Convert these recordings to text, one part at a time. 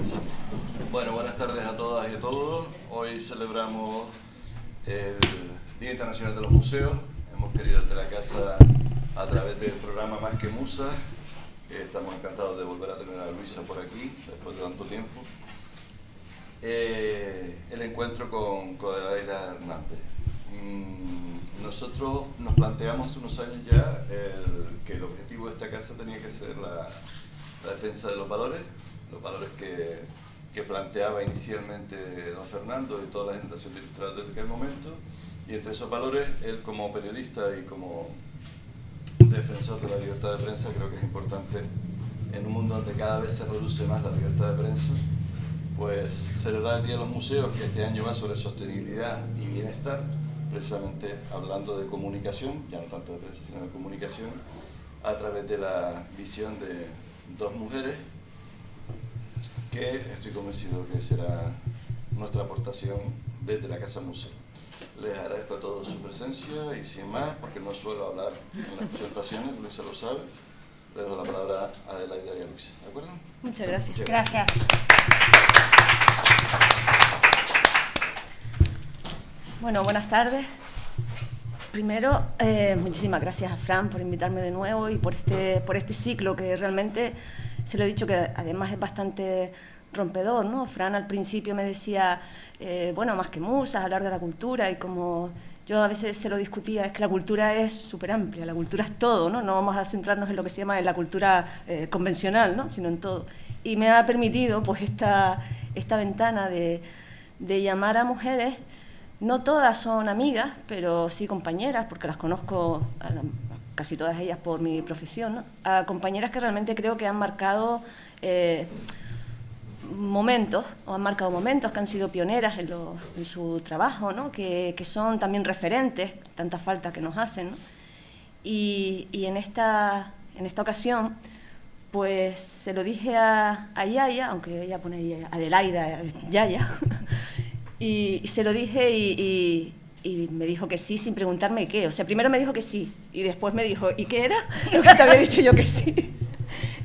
Luisa. Bueno, buenas tardes a todas y a todos. Hoy celebramos el Día Internacional de los Museos. Hemos querido desde la casa, a través del programa Más que Musas, que estamos encantados de volver a tener a Luisa por aquí, después de tanto tiempo, el encuentro con Adelaida Hernández. Nosotros nos planteamos hace unos años ya que el objetivo de esta casa tenía que ser la defensa de los valores que planteaba inicialmente don Fernando y toda la generación de ilustradores desde aquel momento, y entre esos valores, él como periodista y como defensor de la libertad de prensa, creo que es importante, en un mundo donde cada vez se reduce más la libertad de prensa, pues celebrar el Día de los Museos, que este año va sobre sostenibilidad y bienestar, precisamente hablando de comunicación, ya no tanto de prensa, sino de comunicación, a través de la visión de dos mujeres, que estoy convencido que será nuestra aportación desde la Casa Museo. Les agradezco a todos su presencia y sin más, porque no suelo hablar en las presentaciones, Luisa lo sabe, le dejo la palabra a Adelaida y a Luisa. ¿De acuerdo? Muchas gracias. Muchas gracias. Bueno, buenas tardes. Primero, muchísimas gracias a Fran por invitarme de nuevo y por este ciclo que realmente, se lo he dicho, que además es bastante rompedor, ¿no? Fran al principio me decía, bueno, más que musas, hablar de la cultura, y como yo a veces se lo discutía, es que la cultura es súper amplia, la cultura es todo, ¿no? No vamos a centrarnos en lo que se llama en la cultura convencional, ¿no? Sino en todo. Y me ha permitido pues esta ventana de llamar a mujeres. No todas son amigas, pero sí compañeras, porque las conozco casi todas ellas por mi profesión, ¿no? A compañeras que realmente creo que han marcado momentos, que han sido pioneras en su trabajo, ¿no? Que son también referentes, tanta falta que nos hacen, ¿no? Y en esta ocasión, pues se lo dije a Yaya, aunque ella pone Adelaida, Yaya, y se lo dije y me dijo que sí sin preguntarme qué. O sea, primero me dijo que sí y después me dijo, ¿y qué era? Lo que te había dicho yo que sí.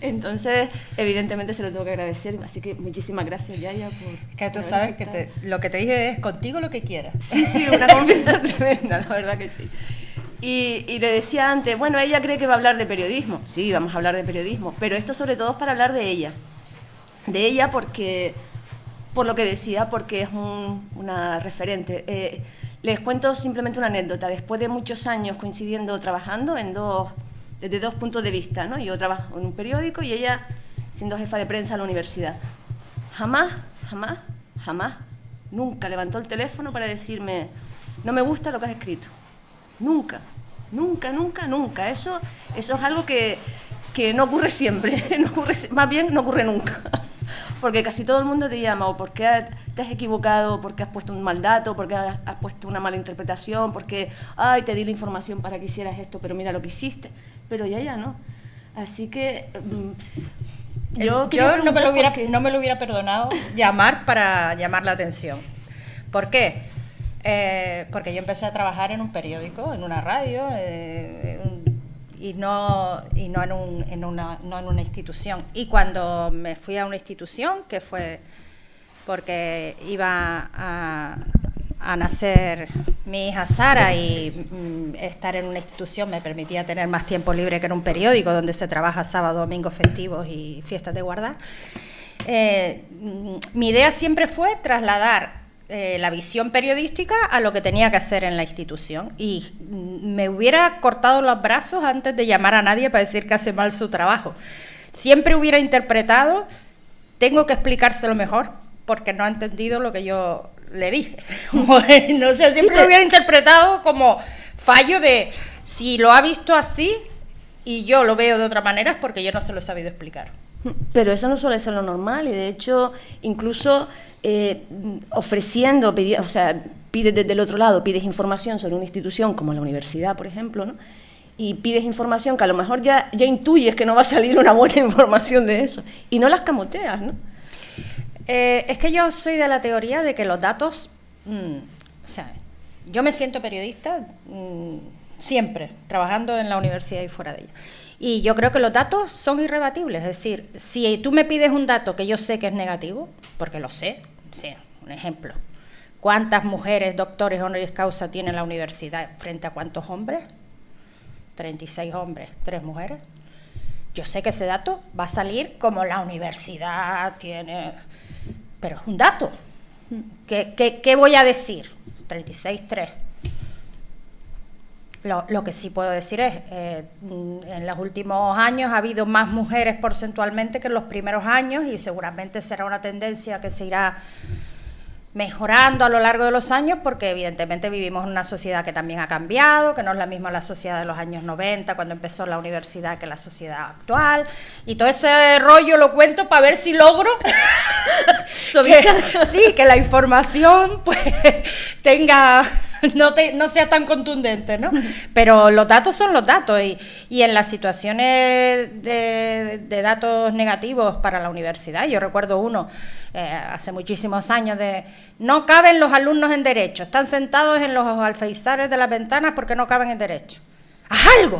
Entonces, evidentemente se lo tengo que agradecer, así que muchísimas gracias, Yaya, por... Que tú sabes que lo que te dije es contigo lo que quieras. Sí, una confianza tremenda, la verdad que sí. Y le decía antes, bueno, ella cree que va a hablar de periodismo. Sí, vamos a hablar de periodismo, pero esto sobre todo es para hablar de ella. De ella porque... por lo que decía, porque es una referente. Les cuento simplemente una anécdota. Después de muchos años coincidiendo, trabajando desde dos puntos de vista, ¿no? Yo trabajo en un periódico y ella siendo jefa de prensa en la universidad. Jamás, nunca levantó el teléfono para decirme, no me gusta lo que has escrito. Nunca. Eso es algo que no ocurre siempre, más bien no ocurre nunca. Porque casi todo el mundo te llama, o porque te has equivocado, porque has puesto un mal dato, porque has puesto una mala interpretación, porque, ay, te di la información para que hicieras esto, pero mira lo que hiciste. Pero ya no. Así que yo no me lo hubiera perdonado llamar para llamar la atención. ¿Por qué? Porque yo empecé a trabajar en un periódico, en una radio, y no en una institución. Y cuando me fui a una institución, que fue porque iba a nacer mi hija Sara, y estar en una institución me permitía tener más tiempo libre que en un periódico donde se trabaja sábado, domingo, festivos y fiestas de guardar. Mi idea siempre fue trasladar la visión periodística a lo que tenía que hacer en la institución, y me hubiera cortado los brazos antes de llamar a nadie para decir que hace mal su trabajo. Siempre hubiera interpretado, tengo que explicárselo mejor porque no ha entendido lo que yo le dije. No sé, siempre lo hubiera interpretado como fallo de, si lo ha visto así y yo lo veo de otra manera, es porque yo no se lo he sabido explicar. Pero eso no suele ser lo normal, y de hecho incluso ofreciendo, o sea, pides desde el otro lado, pides información sobre una institución como la universidad, por ejemplo, ¿no? Y pides información que a lo mejor ya intuyes que no va a salir una buena información de eso, y no las camoteas, ¿no? Es que yo soy de la teoría de que los datos, o sea, yo me siento periodista siempre, trabajando en la universidad y fuera de ella. Y yo creo que los datos son irrebatibles, es decir, si tú me pides un dato que yo sé que es negativo, porque lo sé, sí, un ejemplo, ¿cuántas mujeres doctores honoris causa tiene la universidad frente a cuántos hombres? 36 hombres, 3 mujeres. Yo sé que ese dato va a salir como la universidad tiene, pero es un dato. ¿Qué voy a decir? 36, 3. Lo que sí puedo decir es, en los últimos años ha habido más mujeres porcentualmente que en los primeros años y seguramente será una tendencia que se irá mejorando a lo largo de los años porque evidentemente vivimos en una sociedad que también ha cambiado, que no es la misma la sociedad de los años 90 cuando empezó la universidad que la sociedad actual y todo ese rollo lo cuento para ver si logro que la información pues tenga no sea tan contundente, ¿no? Pero los datos son los datos y en las situaciones de datos negativos para la universidad, yo recuerdo uno hace muchísimos años de no caben los alumnos en derecho, están sentados en los alféizares de las ventanas porque no caben en derecho. ¡Haz algo!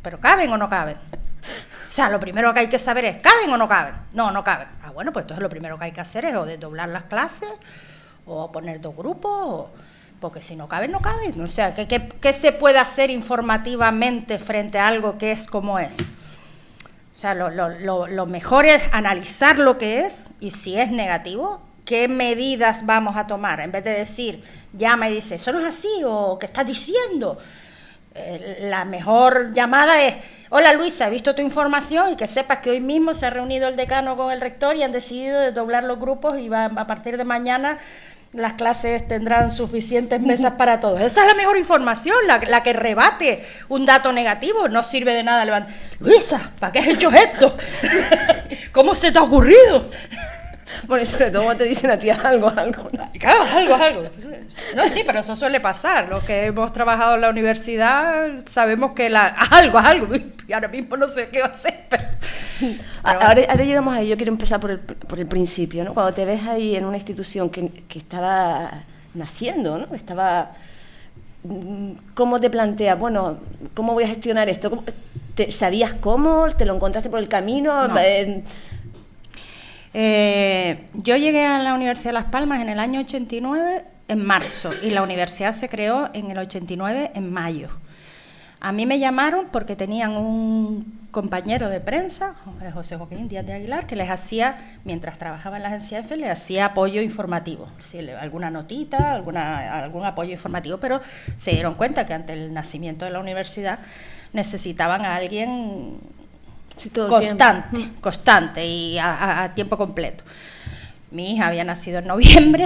¿Pero caben o no caben? O sea, lo primero que hay que saber es, ¿caben o no caben? No caben. Ah, bueno, pues entonces lo primero que hay que hacer es o desdoblar las clases o poner 2 grupos, porque si no caben, no caben. O sea, ¿qué se puede hacer informativamente frente a algo que es como es? O sea, lo mejor es analizar lo que es y si es negativo, ¿qué medidas vamos a tomar? En vez de decir, llama y dice, eso no es así, o ¿qué estás diciendo? La mejor llamada es, hola Luisa, he visto tu información y que sepas que hoy mismo se ha reunido el decano con el rector y han decidido desdoblar los grupos y a partir de mañana las clases tendrán suficientes mesas para todos. Esa es la mejor información, la que rebate un dato negativo. No sirve de nada levantar. Luisa, ¿para qué has hecho esto? ¿Cómo se te ha ocurrido? Bueno, y sobre todo te dicen a ti algo. Claro, algo. No, sí, pero eso suele pasar. Los que hemos trabajado en la universidad sabemos que algo. Y ahora mismo no sé qué va a hacer. Pero ahora llegamos ahí. Yo quiero empezar por el principio, ¿no? Cuando te ves ahí en una institución que estaba naciendo, ¿no? ¿Cómo te planteas? Bueno, ¿cómo voy a gestionar esto? ¿Sabías cómo? ¿Te lo encontraste por el camino? No. Yo llegué a la Universidad de Las Palmas en el año 89, en marzo, y la universidad se creó en el 89, en mayo. A mí me llamaron porque tenían un compañero de prensa, José Joaquín Díaz de Aguilar, que les hacía, mientras trabajaba en la agencia EFE, les hacía apoyo informativo, ¿sí? Alguna notita, algún apoyo informativo, pero se dieron cuenta que ante el nacimiento de la universidad necesitaban a alguien constante y a tiempo completo. Mi hija había nacido en noviembre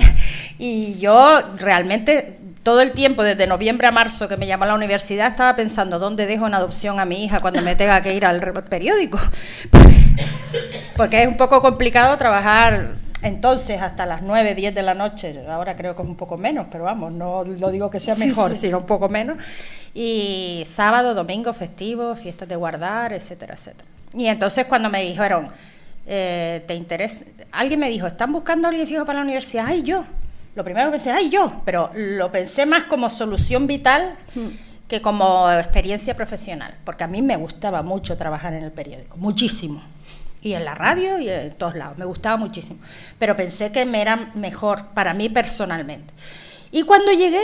y yo realmente todo el tiempo, desde noviembre a marzo que me llamó a la universidad, estaba pensando dónde dejo en adopción a mi hija cuando me tenga que ir al periódico. Porque es un poco complicado trabajar entonces hasta las 9, 10 de la noche. Ahora creo que es un poco menos, pero vamos, no lo digo que sea mejor, sino un poco menos. Y sábado, domingo, festivo, fiestas de guardar, etcétera, etcétera. Y entonces cuando me dijeron, ¿te interesa? Alguien me dijo, ¿están buscando a alguien fijo para la universidad? ¡Ay, yo! Lo primero que pensé, ¡ay, yo! Pero lo pensé más como solución vital que como experiencia profesional, porque a mí me gustaba mucho trabajar en el periódico, muchísimo. Y en la radio y en todos lados, me gustaba muchísimo. Pero pensé que me era mejor para mí personalmente. Y cuando llegué,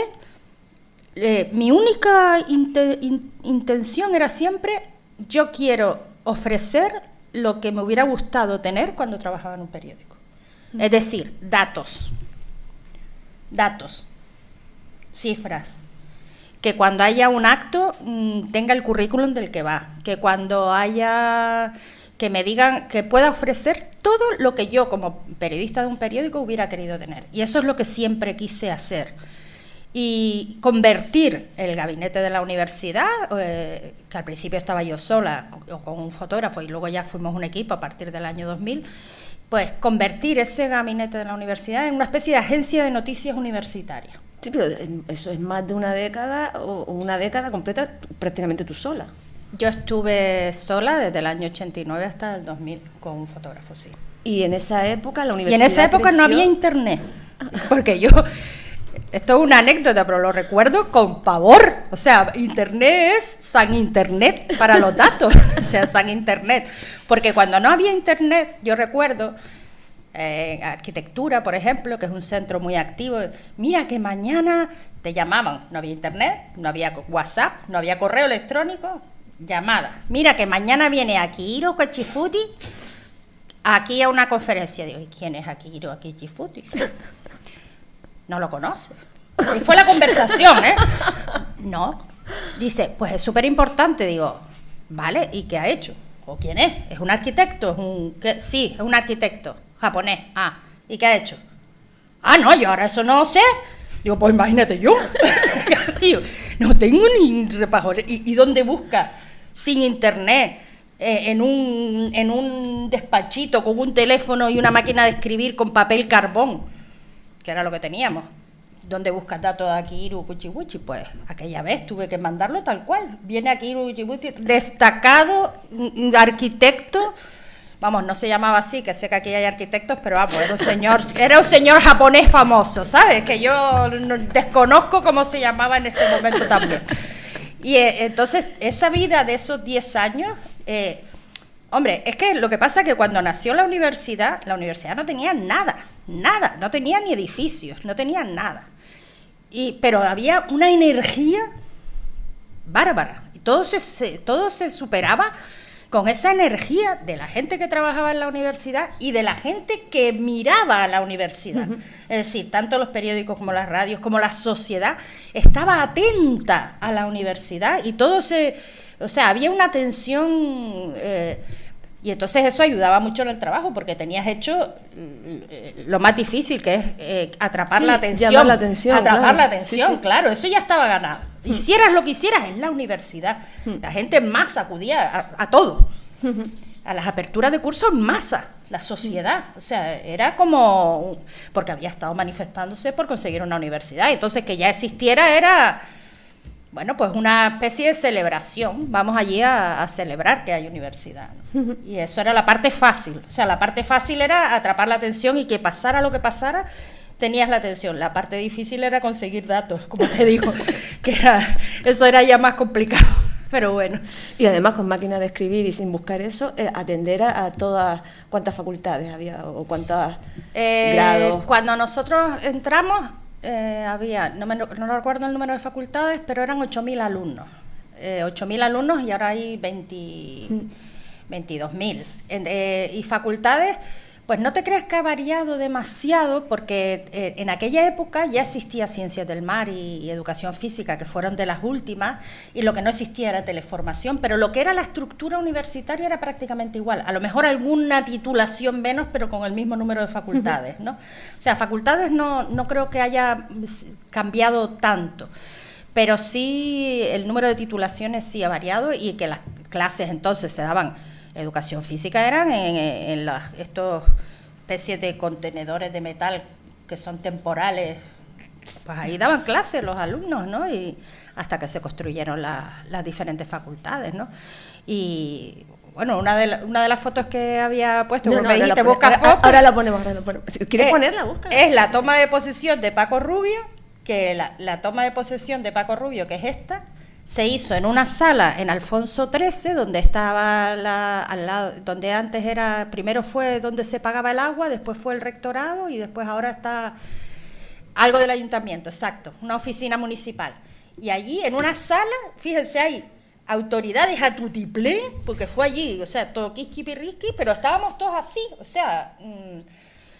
mi única intención era siempre, yo quiero ofrecer lo que me hubiera gustado tener cuando trabajaba en un periódico. Es decir, datos, cifras, que cuando haya un acto tenga el currículum del que va, que cuando haya, que me digan, que pueda ofrecer todo lo que yo como periodista de un periódico hubiera querido tener. Y eso es lo que siempre quise hacer. Y convertir el gabinete de la universidad, que al principio estaba yo sola con un fotógrafo y luego ya fuimos un equipo a partir del año 2000, pues convertir ese gabinete de la universidad en una especie de agencia de noticias universitaria. Sí, pero eso es más de una década o una década completa prácticamente tú sola. Yo estuve sola desde el año 89 hasta el 2000 con un fotógrafo, sí. Y en esa época la universidad Y en esa época creció. No había internet, porque yo esto es una anécdota, pero lo recuerdo con pavor. O sea, Internet es San Internet para los datos, o sea, San Internet. Porque cuando no había Internet, yo recuerdo, arquitectura, por ejemplo, que es un centro muy activo, mira que mañana te llamaban, no había Internet, no había WhatsApp, no había correo electrónico, llamada. Mira que mañana viene Akihiro Kachifuti aquí a una conferencia. Digo, ¿y quién es Akihiro Kachifuti? No lo conoce. Y fue la conversación, ¿eh? No. Dice, pues es súper importante. Digo, vale, ¿y qué ha hecho? ¿O quién es? ¿Es un arquitecto? Sí, es un arquitecto japonés. Ah, ¿y qué ha hecho? Ah, no, yo ahora eso no sé. Digo, pues imagínate yo. Digo, no tengo ni repajores. ¿Y dónde busca? Sin internet, en un despachito con un teléfono y una máquina de escribir con papel carbón, que era lo que teníamos. ¿Dónde buscas datos de Akihiro Kachifuti? Pues aquella vez tuve que mandarlo tal cual. Viene Akihiro Kachifuti, destacado arquitecto. Vamos, no se llamaba así, que sé que aquí hay arquitectos, pero vamos, era un señor japonés famoso, ¿sabes? Que yo desconozco cómo se llamaba en este momento también. Y entonces, esa vida de esos 10 años, hombre, es que lo que pasa es que cuando nació la universidad no tenía nada, no tenía ni edificios, no tenía nada. Pero había una energía bárbara, y todo se superaba con esa energía de la gente que trabajaba en la universidad y de la gente que miraba a la universidad. Uh-huh. Es decir, tanto los periódicos como las radios, como la sociedad, estaba atenta a la universidad y había una atención, y entonces eso ayudaba mucho en el trabajo, porque tenías hecho lo más difícil, que es atrapar la atención. Llamar la atención. Atrapar la atención, claro, eso ya estaba ganado. Hicieras lo que hicieras en la universidad. La gente en masa acudía a todo. A las aperturas de cursos en masa, la sociedad. O sea, era como... Porque había estado manifestándose por conseguir una universidad. Entonces, que ya existiera era... Bueno, pues una especie de celebración. Vamos allí a celebrar que hay universidad, ¿no? Y eso era la parte fácil. O sea, la parte fácil era atrapar la atención y que pasara lo que pasara, tenías la atención. La parte difícil era conseguir datos, como te digo, eso era ya más complicado, pero bueno. Y además con máquina de escribir y sin buscar eso, atender a todas, ¿cuántas facultades había o cuántos grados? Cuando nosotros entramos, había, no recuerdo el número de facultades, pero eran 8.000 alumnos. 8.000 alumnos y ahora hay 22.000. Y facultades... Pues no te creas que ha variado demasiado, porque en aquella época ya existía Ciencias del Mar y Educación Física, que fueron de las últimas, y lo que no existía era teleformación, pero lo que era la estructura universitaria era prácticamente igual. A lo mejor alguna titulación menos, pero con el mismo número de facultades, ¿no? O sea, facultades no creo que haya cambiado tanto, pero sí el número de titulaciones sí ha variado, y que las clases entonces se daban... Educación física eran en estos especies de contenedores de metal que son temporales, pues ahí daban clases los alumnos, ¿no? Y hasta que se construyeron las diferentes facultades, ¿no? Y bueno, una de las fotos que había puesto, me dijiste, busca fotos. Ahora la ponemos. ¿Quieres ponerla? Búscala. Es la toma de posesión de Paco Rubio, que la toma de posesión de Paco Rubio, que es esta, se hizo en una sala en Alfonso XIII, donde estaba al lado, donde antes era, primero fue donde se pagaba el agua, después fue el rectorado y después ahora está algo del ayuntamiento, exacto, una oficina municipal. Y allí en una sala, fíjense, hay autoridades a tutiplén, porque fue allí, o sea, todo quisquipirrisqui, pero estábamos todos así, o sea,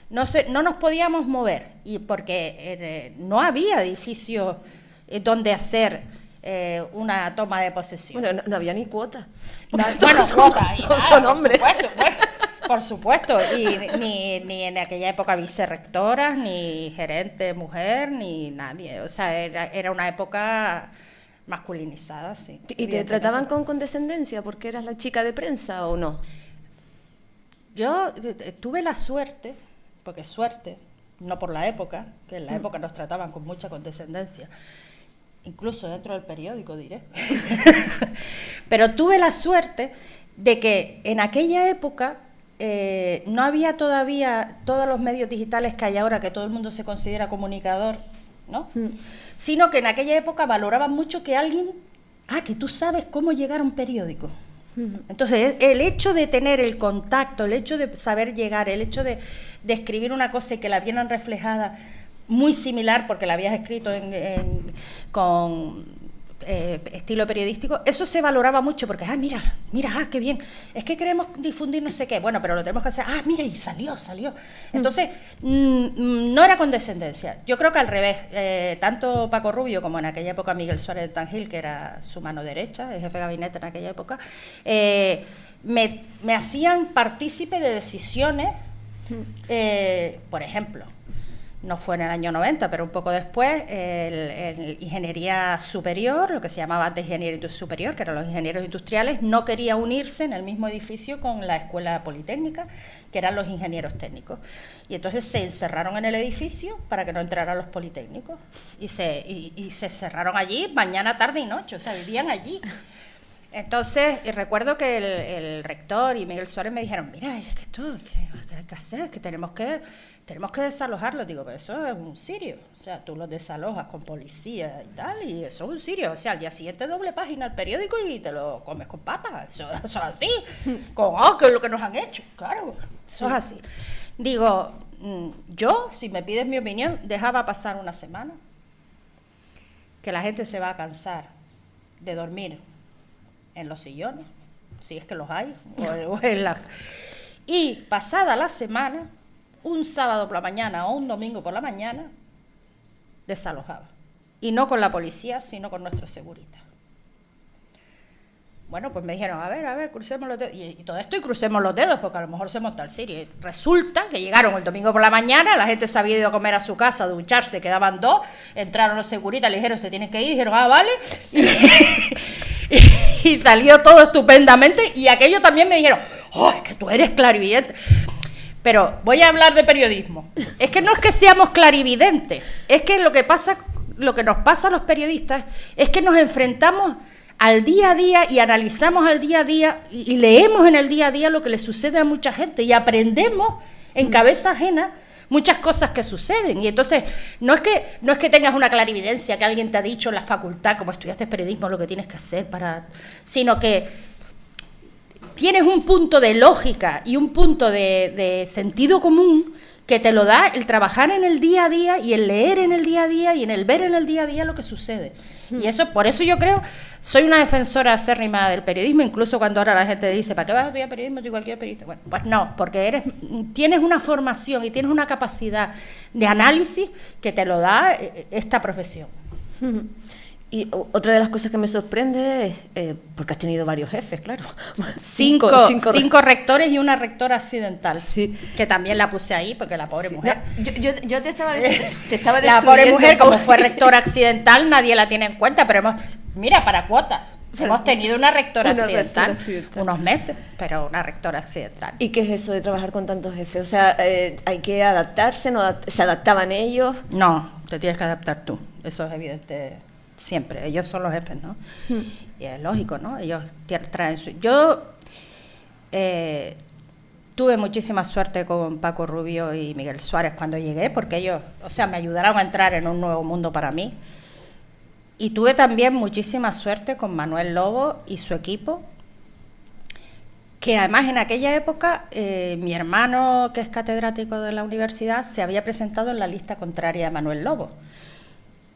no nos podíamos mover, y porque no había edificios donde hacer una toma de posesión. Bueno, no había ni cuota. Bueno, cuota. Todos son hombres. Por supuesto. Y ni en aquella época vicerrectoras, ni gerente mujer, ni nadie. O sea, era una época masculinizada, sí. ¿Y te trataban con condescendencia porque eras la chica de prensa o no? Yo tuve la suerte, porque suerte, no por la época, que en la época nos trataban con mucha condescendencia, incluso dentro del periódico, diré. Pero tuve la suerte de que en aquella época no había todavía todos los medios digitales que hay ahora, que todo el mundo se considera comunicador, ¿no? Sino que en aquella época valoraban mucho que alguien, que tú sabes cómo llegar a un periódico. Entonces, el hecho de tener el contacto, el hecho de saber llegar, el hecho de escribir una cosa y que la vieran reflejada muy similar, porque la habías escrito con estilo periodístico, eso se valoraba mucho, porque, mira, qué bien, es que queremos difundir no sé qué, bueno, pero lo tenemos que hacer, mira, y salió. Entonces, no era condescendencia. Yo creo que al revés, tanto Paco Rubio como en aquella época Miguel Suárez de Tangil, que era su mano derecha, el jefe de gabinete en aquella época, me hacían partícipe de decisiones, por ejemplo, no fue en el año 90, pero un poco después, el Ingeniería Superior, lo que se llamaba antes Ingeniería Superior, que eran los ingenieros industriales, no quería unirse en el mismo edificio con la Escuela Politécnica, que eran los ingenieros técnicos. Y entonces se encerraron en el edificio para que no entraran los politécnicos. Y se cerraron allí mañana, tarde y noche, o sea, vivían allí. Entonces, recuerdo que el rector y Miguel Suárez me dijeron, mira, es que esto, ¿qué hay que hacer? Que tenemos que desalojarlo. Digo, pero eso es un sirio. O sea, tú los desalojas con policía y tal, y eso es un sirio. O sea, al día siguiente doble página al periódico y te lo comes con papas. Eso es así. ¿Qué es lo que nos han hecho? Claro, eso es así. Digo, yo, si me pides mi opinión, dejaba pasar una semana, que la gente se va a cansar de dormir en los sillones, si es que los hay, y pasada la semana, un sábado por la mañana o un domingo por la mañana, desalojaba. Y no con la policía, sino con nuestros seguritas. Bueno, pues me dijeron, a ver, crucemos los dedos. Y todo esto, y crucemos los dedos, porque a lo mejor se monta el sirio. Y resulta que llegaron el domingo por la mañana, la gente se había ido a comer a su casa, a ducharse, quedaban 2, entraron los seguritas, le dijeron, se tienen que ir, dijeron, vale. Y salió todo estupendamente, y aquello también me dijeron, es que tú eres clarividente. Pero voy a hablar de periodismo. Es que no es que seamos clarividentes, es que lo que nos pasa a los periodistas es que nos enfrentamos al día a día y analizamos al día a día y leemos en el día a día lo que le sucede a mucha gente y aprendemos en cabeza ajena muchas cosas que suceden. Y entonces no es que tengas una clarividencia, que alguien te ha dicho en la facultad, como estudiaste periodismo, lo que tienes que hacer sino que tienes un punto de lógica y un punto de sentido común que te lo da el trabajar en el día a día y el leer en el día a día y en el ver en el día a día lo que sucede. Y por eso yo creo, soy una defensora acérrima del periodismo, incluso cuando ahora la gente dice, ¿para qué vas a estudiar periodismo? Tú cualquier periodista. Bueno, pues no, porque tienes una formación y tienes una capacidad de análisis que te lo da esta profesión. Y otra de las cosas que me sorprende es, porque has tenido varios jefes, claro. Cinco rectores y una rectora accidental, sí, que también la puse ahí porque la pobre mujer. No, yo te estaba destruyendo. La pobre mujer, como fue rectora accidental, nadie la tiene en cuenta, pero mira, para cuota, hemos tenido una rectora accidental, unos meses, pero una rectora accidental. ¿Y qué es eso de trabajar con tantos jefes? O sea, ¿hay que adaptarse? ¿Se adaptaban ellos? No, te tienes que adaptar tú, eso es evidente. Siempre, ellos son los jefes, ¿no? Y es lógico, ¿no? Ellos traen su... Yo tuve muchísima suerte con Paco Rubio y Miguel Suárez cuando llegué, porque ellos, me ayudaron a entrar en un nuevo mundo para mí. Y tuve también muchísima suerte con Manuel Lobo y su equipo, que además en aquella época mi hermano, que es catedrático de la universidad, se había presentado en la lista contraria a Manuel Lobo.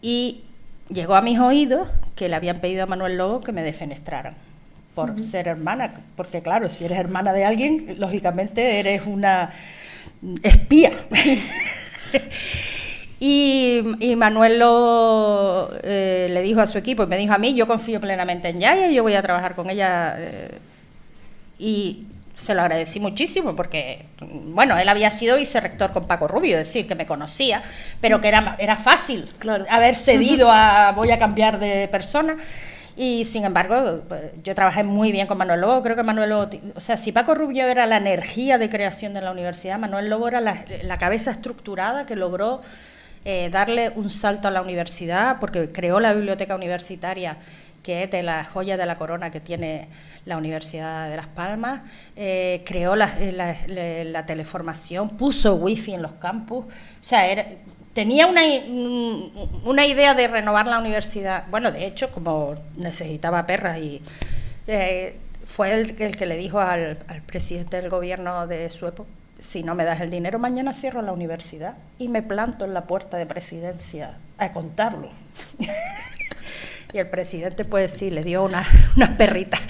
Y llegó a mis oídos que le habían pedido a Manuel Lobo que me defenestraran por ser hermana, porque claro, si eres hermana de alguien, lógicamente eres una espía. Y Manuel Lobo le dijo a su equipo y me dijo a mí, yo confío plenamente en Yaya, yo voy a trabajar con ella, y se lo agradecí muchísimo porque, bueno, él había sido vicerrector con Paco Rubio, es decir, que me conocía, pero que era fácil, claro, haber cedido voy a cambiar de persona. Y sin embargo, yo trabajé muy bien con Manuel Lobo. Creo que Manuel Lobo, si Paco Rubio era la energía de creación de la universidad, Manuel Lobo era la cabeza estructurada que logró darle un salto a la universidad, porque creó la biblioteca universitaria, que es de las joyas de la corona que tiene la Universidad de Las Palmas, creó la teleformación, puso wifi en los campus, tenía una idea de renovar la universidad. Bueno, de hecho, como necesitaba perras y fue el que le dijo al presidente del gobierno de su época: si no me das el dinero, mañana cierro la universidad y me planto en la puerta de presidencia a contarlo. Y el presidente, pues sí, le dio unas perritas.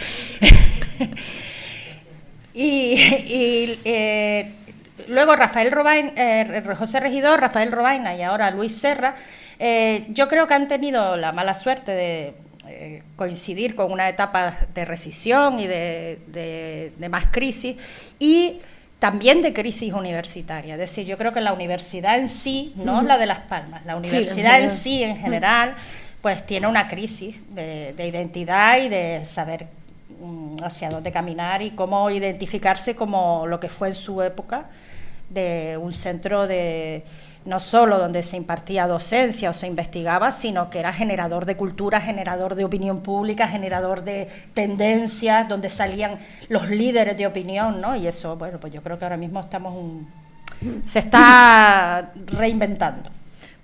Luego José Regidor, Rafael Robaina y ahora Luis Serra, yo creo que han tenido la mala suerte de coincidir con una etapa de recesión y de más crisis, y también de crisis universitaria. Es decir, yo creo que la universidad en sí, no la de Las Palmas, la universidad en sí en general, pues tiene una crisis de identidad y de saber hacia dónde caminar y cómo identificarse como lo que fue en su época, de un centro de no solo donde se impartía docencia o se investigaba, sino que era generador de cultura, generador de opinión pública, generador de tendencias, donde salían los líderes de opinión, ¿no? Y eso, bueno, pues yo creo que ahora mismo se está reinventando.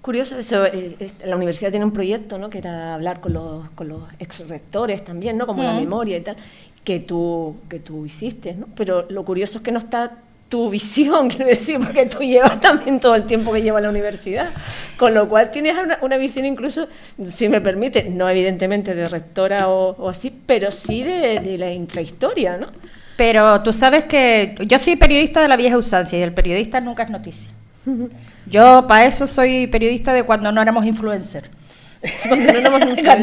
Curioso eso, la universidad tiene un proyecto, ¿no?, que era hablar con los ex rectores también, ¿no?, como la memoria y tal, que tú hiciste, ¿no? Pero lo curioso es que no está tu visión, quiero decir, porque tú llevas también todo el tiempo que lleva la universidad, con lo cual tienes una visión incluso, si me permite, no evidentemente de rectora o así, pero sí de la intrahistoria, ¿no? Pero tú sabes que yo soy periodista de la vieja usanza y el periodista nunca es noticia. Yo para eso soy periodista de cuando no éramos influencers. Cuando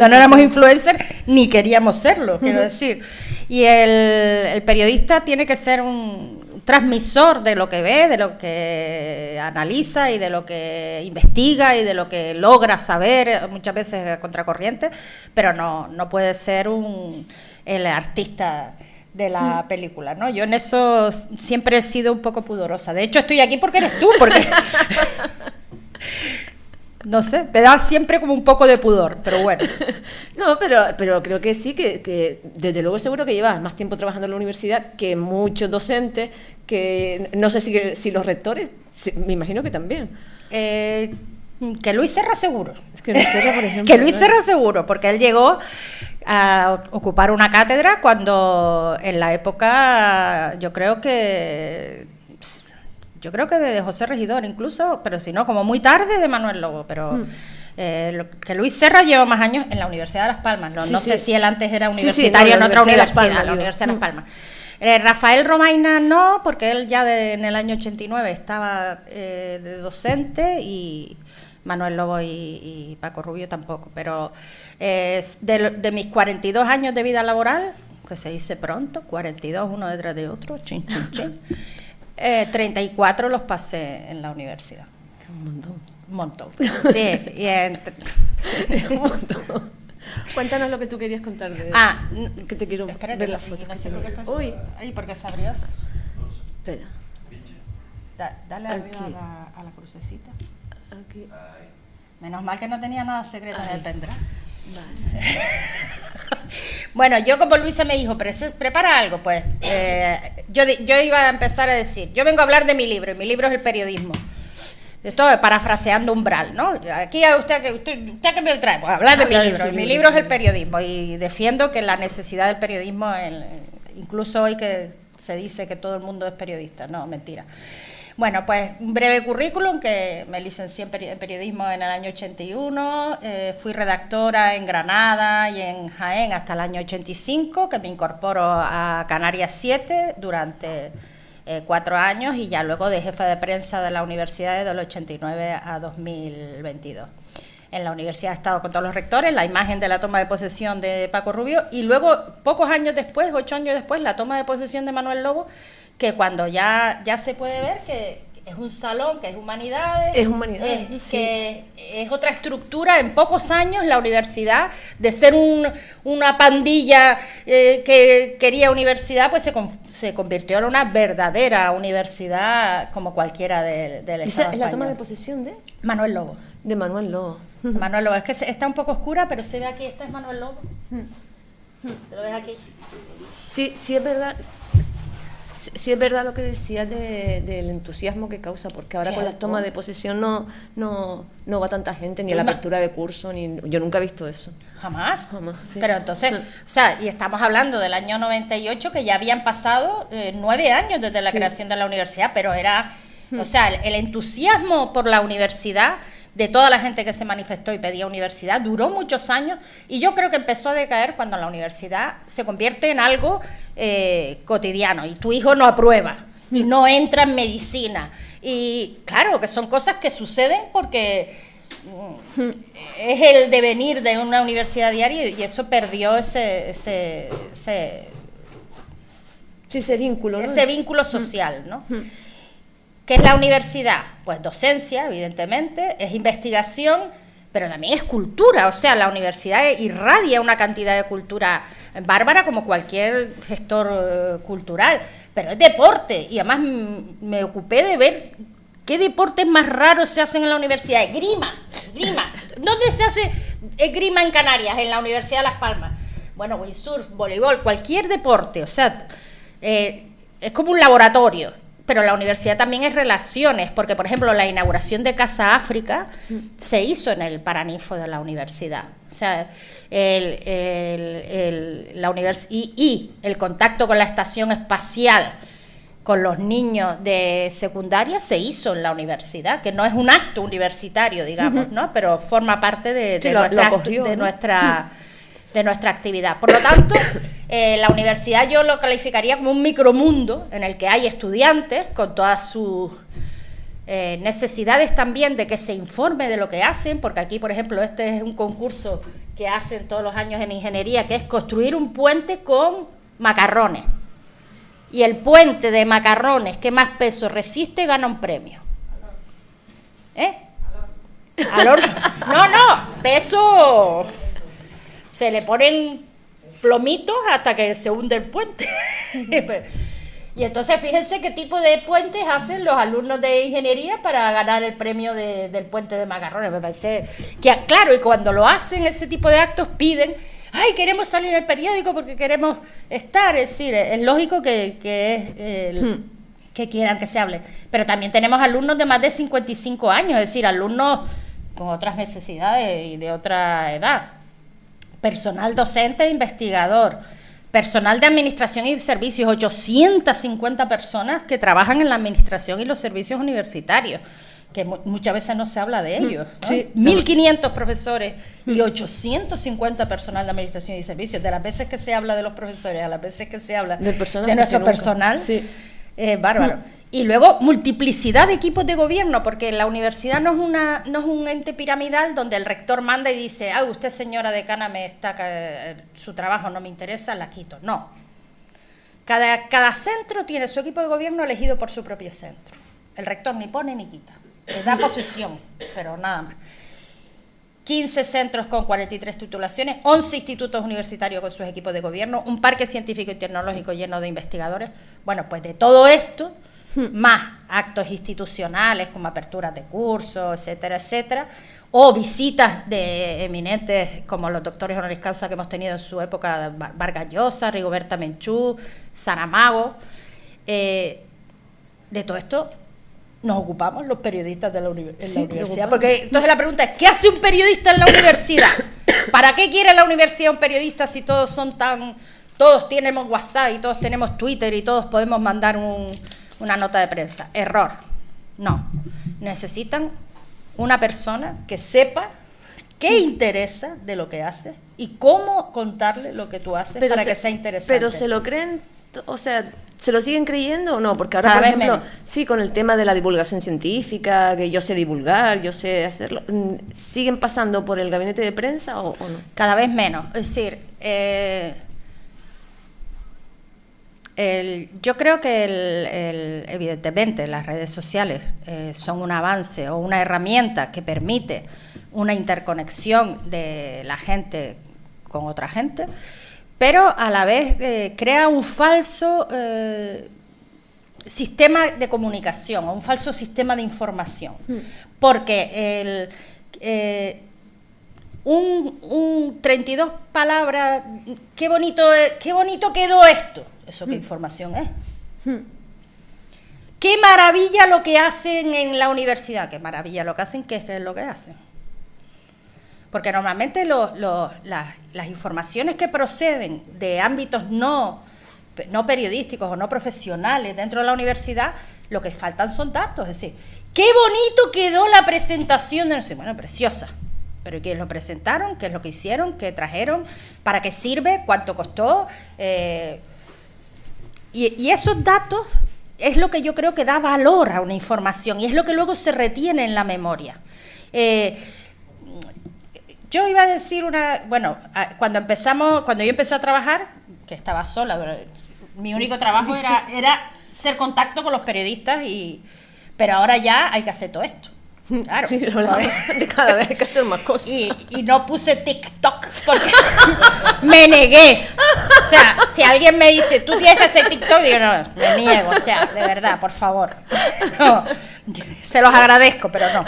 no éramos influencers ni queríamos serlo, quiero decir. Y el periodista tiene que ser un transmisor de lo que ve, de lo que analiza y de lo que investiga y de lo que logra saber, muchas veces a contracorriente, pero no puede ser el artista de la película, ¿no? Yo en eso siempre he sido un poco pudorosa. De hecho, estoy aquí porque eres tú, porque no sé, me da siempre como un poco de pudor, pero bueno. No, pero creo que sí, que desde luego seguro que llevas más tiempo trabajando en la universidad que muchos docentes, que no sé si los rectores, me imagino que también. Que Luis Serra seguro. Que Luis Serra, por ejemplo. Que Luis Serra seguro, porque él llegó a ocupar una cátedra cuando en la época, yo creo que de José Regidor incluso, pero si no, como muy tarde de Manuel Lobo, pero que Luis Serra lleva más años en la Universidad de Las Palmas, no sé si él antes era universitario en otra universidad, la Universidad de Las Palmas. Rafael Robaina no, porque él ya en el año 89 estaba de docente, y Manuel Lobo y Paco Rubio tampoco, pero de mis 42 años de vida laboral, que se dice pronto, 42 uno detrás de otro, 34 los pasé en la universidad. Un montón. Sí, un montón. Cuéntanos lo que tú querías contar que te quiero ver las fotos. No sé por qué estás... Uy, ¿por qué se abrió? Espera. Dale arriba a la crucecita. Aquí. Menos mal que no tenía nada secreto en el pendrive. Vale. Bueno, yo como Luisa me dijo, prepara algo, pues yo iba a empezar a decir, yo vengo a hablar de mi libro, y mi libro es el periodismo. Esto parafraseando Umbral, ¿no? Aquí a usted que me trae, pues hablar de mi libro. Mi libro es el periodismo, y defiendo que la necesidad del periodismo, incluso hoy que se dice que todo el mundo es periodista, no, mentira. Bueno, pues un breve currículum, que me licencié en periodismo en el año 81, fui redactora en Granada y en Jaén hasta el año 85, que me incorporo a Canarias 7 durante 4 años, y ya luego de jefa de prensa de la universidad desde el 89 a 2022. En la universidad he estado con todos los rectores, la imagen de la toma de posesión de Paco Rubio, y luego, pocos años después, 8 años después, la toma de posesión de Manuel Lobo, que cuando ya se puede ver que es un salón, que es humanidades, sí. Que es otra estructura. En pocos años la universidad, de ser una pandilla que quería universidad, pues se convirtió en una verdadera universidad como cualquiera del Estado español. ¿Es la toma de posesión de? Manuel Lobo. De Manuel Lobo. Manuel Lobo, es que está un poco oscura, pero se ve aquí, esta es Manuel Lobo. ¿Te lo ves aquí? Sí, es verdad. Sí, es verdad lo que decías del entusiasmo que causa, porque ahora con la toma de posesión no va tanta gente, ni a la apertura de curso, ni yo nunca he visto eso. Jamás. Sí. Pero entonces, o sea, y estamos hablando del año 98, que ya habían pasado 9 años desde la creación de la universidad, pero era, o sea, el entusiasmo por la universidad de toda la gente que se manifestó y pedía universidad duró muchos años, y yo creo que empezó a decaer cuando la universidad se convierte en algo cotidiano y tu hijo no aprueba y no entra en medicina, y claro que son cosas que suceden porque es el devenir de una universidad diaria, y eso perdió ese vínculo, ¿no? Ese vínculo social, ¿no? ¿Qué es la universidad? Pues docencia, evidentemente, es investigación, pero también es cultura. O sea, la universidad irradia una cantidad de cultura bárbara como cualquier gestor cultural, pero es deporte, y además me ocupé de ver qué deportes más raros se hacen en la universidad. Esgrima. ¿Dónde se hace esgrima en Canarias? En la Universidad de Las Palmas. Bueno, windsurf, voleibol, cualquier deporte, o sea, es como un laboratorio. Pero la universidad también es relaciones, porque, por ejemplo, la inauguración de Casa África se hizo en el Paraninfo de la universidad. O sea, y el contacto con la estación espacial con los niños de secundaria se hizo en la universidad, que no es un acto universitario, digamos, ¿no? Pero forma parte de nuestra actividad. Por lo tanto, la universidad yo lo calificaría como un micromundo en el que hay estudiantes con todas sus necesidades también de que se informe de lo que hacen, porque aquí, por ejemplo, este es un concurso que hacen todos los años en ingeniería, que es construir un puente con macarrones. Y el puente de macarrones que más peso resiste gana un premio. Al horno. No, peso. Se le ponen plomitos hasta que se hunde el puente. Y entonces fíjense qué tipo de puentes hacen los alumnos de ingeniería para ganar el premio del puente de macarrones. Me parece que, claro, y cuando lo hacen, ese tipo de actos piden, ay, queremos salir en el periódico porque queremos estar. Es decir, es lógico que quieran que se hable. Pero también tenemos alumnos de más de 55 años, es decir, alumnos con otras necesidades y de otra edad. Personal docente e investigador, personal de administración y servicios, 850 personas que trabajan en la administración y los servicios universitarios, que muchas veces no se habla de ellos, ¿no? Sí. 1.500 profesores y 850 personal de administración y servicios. De las veces que se habla de los profesores a las veces que se habla de nuestro personal, sí. Bárbaro. Y luego multiplicidad de equipos de gobierno, porque la universidad no es un ente piramidal donde el rector manda y dice, usted señora decana, su trabajo no me interesa, la quito. No. Cada centro tiene su equipo de gobierno elegido por su propio centro. El rector ni pone ni quita. Le da posesión, pero nada más. 15 centros con 43 titulaciones, 11 institutos universitarios con sus equipos de gobierno, un parque científico y tecnológico lleno de investigadores. Bueno, pues de todo esto, más actos institucionales como aperturas de cursos, etcétera, etcétera, o visitas de eminentes como los doctores honoris causa que hemos tenido en su época, Vargas Llosa, Rigoberta Menchú, Saramago. De todo esto nos ocupamos los periodistas de la universidad, porque entonces la pregunta es, ¿qué hace un periodista en la universidad? ¿Para qué quiere la universidad un periodista si todos tenemos WhatsApp y todos tenemos Twitter y todos podemos mandar una nota de prensa? Error. No. Necesitan una persona que sepa qué interesa de lo que hace y cómo contarle lo que tú haces para que sea interesante. Pero se lo creen, o sea, ¿se lo siguen creyendo o no? Porque ahora, por ejemplo, sí, con el tema de la divulgación científica, que yo sé divulgar, yo sé hacerlo, ¿siguen pasando por el gabinete de prensa o no? Cada vez menos. Es decir, yo creo que evidentemente las redes sociales son un avance o una herramienta que permite una interconexión de la gente con otra gente, pero a la vez crea un falso sistema de comunicación o un falso sistema de información, porque un 32 palabras, qué bonito quedó esto. ¿Eso qué información es? qué maravilla lo que hacen en la universidad, qué maravilla lo que hacen, qué es lo que hacen. Porque normalmente las informaciones que proceden de ámbitos no periodísticos o no profesionales dentro de la universidad, lo que faltan son datos. Es decir, qué bonito quedó la presentación de no sé, bueno, preciosa. Pero ¿quiénes lo presentaron? ¿Qué es lo que hicieron? ¿Qué trajeron? ¿Para qué sirve? ¿Cuánto costó? Y esos datos es lo que yo creo que da valor a una información y es lo que luego se retiene en la memoria. Yo iba a decir cuando yo empecé a trabajar, que estaba sola, mi único trabajo era ser contacto con los periodistas, pero ahora ya hay que hacer todo esto. Claro, sí, de cada vez hay que hacer más cosas. Y no puse TikTok porque me negué. O sea, si alguien me dice, tú tienes que hacer TikTok, digo, no, me niego, o sea, de verdad, por favor. No, se los agradezco, pero no.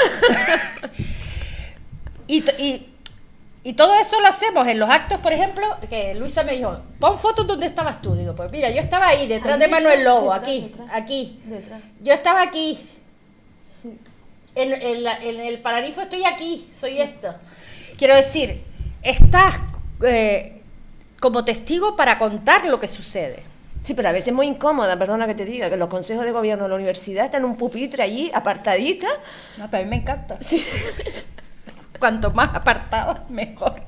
Y todo eso lo hacemos en los actos, por ejemplo, que Luisa me dijo, pon fotos donde estabas tú. Digo, pues mira, yo estaba ahí, detrás de Manuel Lobo, aquí. Yo estaba aquí. Sí. En el Paraninfo estoy aquí, soy esto. Quiero decir, estás como testigo para contar lo que sucede. Sí, pero a veces es muy incómoda, perdona que te diga, que los consejos de gobierno de la universidad están en un pupitre allí, apartadita. No, pero a mí me encanta. Sí. Cuanto más apartados, mejor.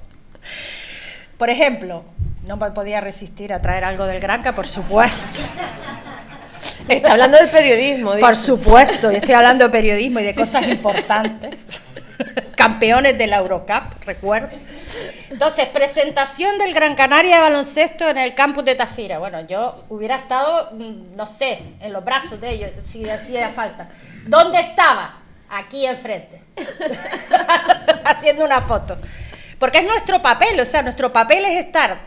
Por ejemplo, no me podía resistir a traer algo del Granca, por supuesto. Está hablando del periodismo. Por supuesto, yo estoy hablando de periodismo y de cosas importantes. Campeones de la Eurocup, recuerdo. Entonces, presentación del Gran Canaria de baloncesto en el campus de Tafira. Bueno, yo hubiera estado, no sé, en los brazos de ellos, si hacía falta. ¿Dónde estaba? Aquí enfrente. Haciendo una foto. Porque es nuestro papel, o sea, nuestro papel es estar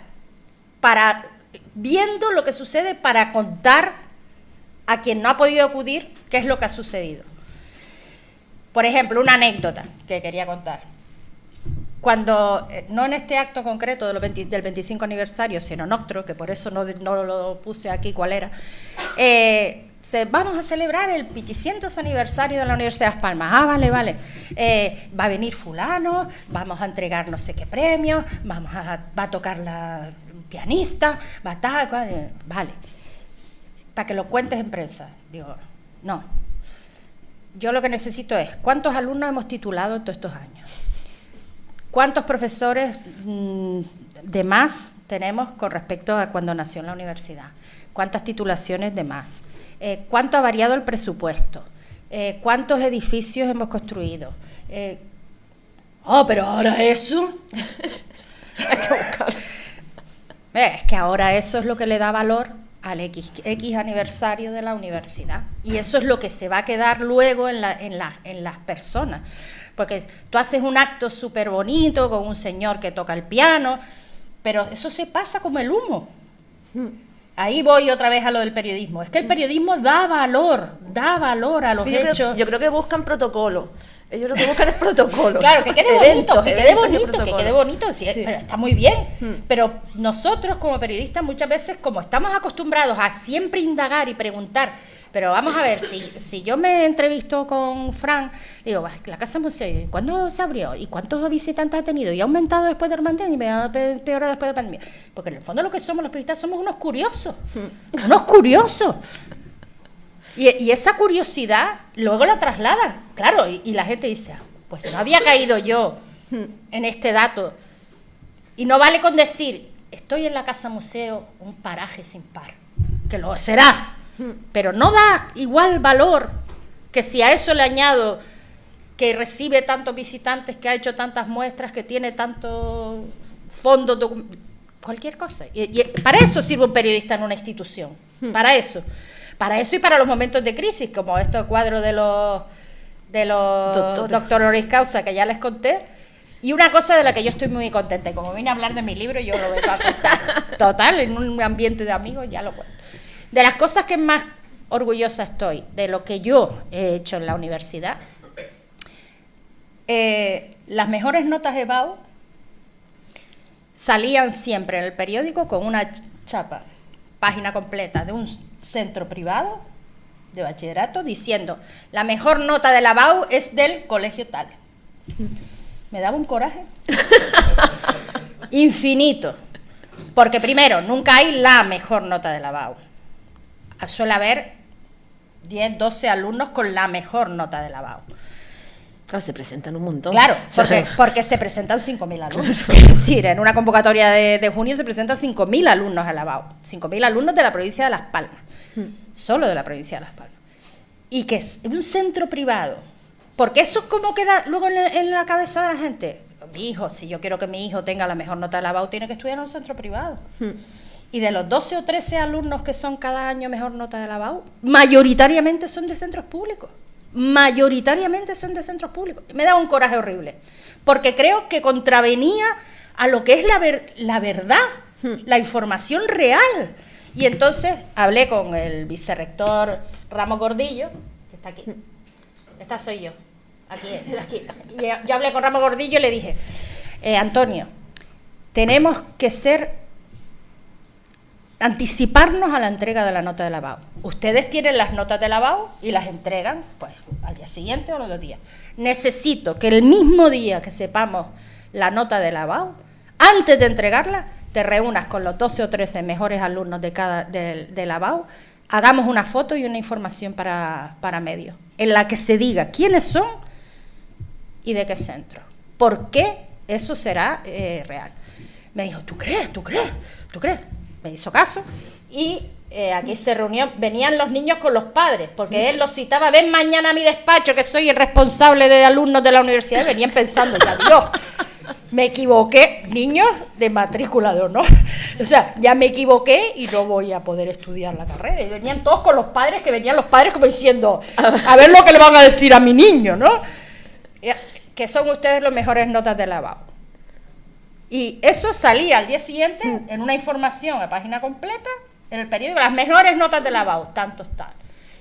viendo lo que sucede para contar a quien no ha podido acudir qué es lo que ha sucedido. Por ejemplo, una anécdota que quería contar. Cuando, no en este acto concreto del 25 aniversario, sino en otro, que por eso no lo puse aquí cuál era, vamos a celebrar el 500 aniversario de la Universidad de Las Palmas. Ah, vale. Va a venir fulano, vamos a entregar no sé qué premio, va a tocar la pianista, va a tal, vale. Para que lo cuentes en prensa. Digo, no. Yo lo que necesito es, ¿cuántos alumnos hemos titulado en todos estos años? ¿Cuántos profesores de más tenemos con respecto a cuando nació en la universidad? ¿Cuántas titulaciones de más? ¿Cuánto ha variado el presupuesto? ¿Cuántos edificios hemos construido? Pero ahora eso... Es que ahora eso es lo que le da valor al X aniversario de la universidad. Y eso es lo que se va a quedar luego en las personas. Porque tú haces un acto súper bonito con un señor que toca el piano, pero eso se pasa como el humo. Ahí voy otra vez a lo del periodismo. Es que el periodismo da valor a los hechos. Yo creo que buscan protocolo. Ellos lo que buscan es protocolo. Claro, que quede bonito, que quede bonito, sí. Pero está muy bien. Pero nosotros como periodistas muchas veces, como estamos acostumbrados a siempre indagar y preguntar, pero vamos a ver, si yo me entrevisto con Fran, digo, la Casa Museo, ¿cuándo se abrió? ¿Y cuántos visitantes ha tenido? ¿Y ha aumentado después de la pandemia? ¿Y me ha peorado después de la pandemia? Porque en el fondo lo que somos los periodistas somos unos curiosos. Unos curiosos. Y esa curiosidad luego la traslada, claro, y la gente dice, pues no había caído yo en este dato. Y no vale con decir, estoy en la Casa Museo, un paraje sin par, que lo será, pero no da igual valor que si a eso le añado que recibe tantos visitantes, que ha hecho tantas muestras, que tiene tantos fondos, cualquier cosa. Y para eso sirve un periodista en una institución, para eso y para los momentos de crisis, como estos cuadros de los doctor honoris causa que ya les conté. Y una cosa de la que yo estoy muy contenta, y como vine a hablar de mi libro, yo lo vengo a contar. Total, en un ambiente de amigos ya lo cuento. De las cosas que más orgullosa estoy, de lo que yo he hecho en la universidad, las mejores notas de EBAU salían siempre en el periódico con una chapa, página completa de un centro privado de bachillerato diciendo, la mejor nota de la BAU es del colegio tal. Me daba un coraje infinito, porque primero, nunca hay la mejor nota de la BAU. Suele haber 10, 12 alumnos con la mejor nota de la BAU. Claro, se presentan un montón. Claro, porque se presentan 5.000 alumnos. Es decir, en una convocatoria de junio se presentan 5.000 alumnos a la BAU. 5.000 alumnos de la provincia de Las Palmas. Solo de la provincia de Las Palmas. Y que es un centro privado. Porque eso es como queda luego en la cabeza de la gente. Mi hijo, si yo quiero que mi hijo tenga la mejor nota de la BAU, tiene que estudiar en un centro privado. Y de los 12 o 13 alumnos que son cada año mejor nota de la BAU, mayoritariamente son de centros públicos. Mayoritariamente son de centros públicos. Me da un coraje horrible, porque creo que contravenía a lo que es la verdad, la información real. Y entonces hablé con el vicerrector Ramos Gordillo, que está aquí. Esta soy yo, aquí. Y yo hablé con Ramos Gordillo y le dije, Antonio, tenemos que anticiparnos a la entrega de la nota de la BAU. Ustedes tienen las notas de la BAU y las entregan pues al día siguiente o los 2 días. Necesito que el mismo día que sepamos la nota de la BAU, antes de entregarla, te reúnas con los 12 o 13 mejores alumnos de la BAU, hagamos una foto y una información para medios, en la que se diga quiénes son y de qué centro. ¿Por qué eso será real? Me dijo, ¿tú crees? Me hizo caso y aquí se reunió, venían los niños con los padres, porque él los citaba, ven mañana a mi despacho que soy el responsable de alumnos de la universidad, y venían pensando, ya Dios, me equivoqué, niños de matrícula de honor, o sea, ya me equivoqué y no voy a poder estudiar la carrera, y venían todos con los padres, que venían los padres como diciendo, a ver lo que le van a decir a mi niño, ¿no? Que son ustedes las mejores notas de la BAU. Y eso salía al día siguiente en una información a página completa en el periódico, las mejores notas de la BAU, tantos tal.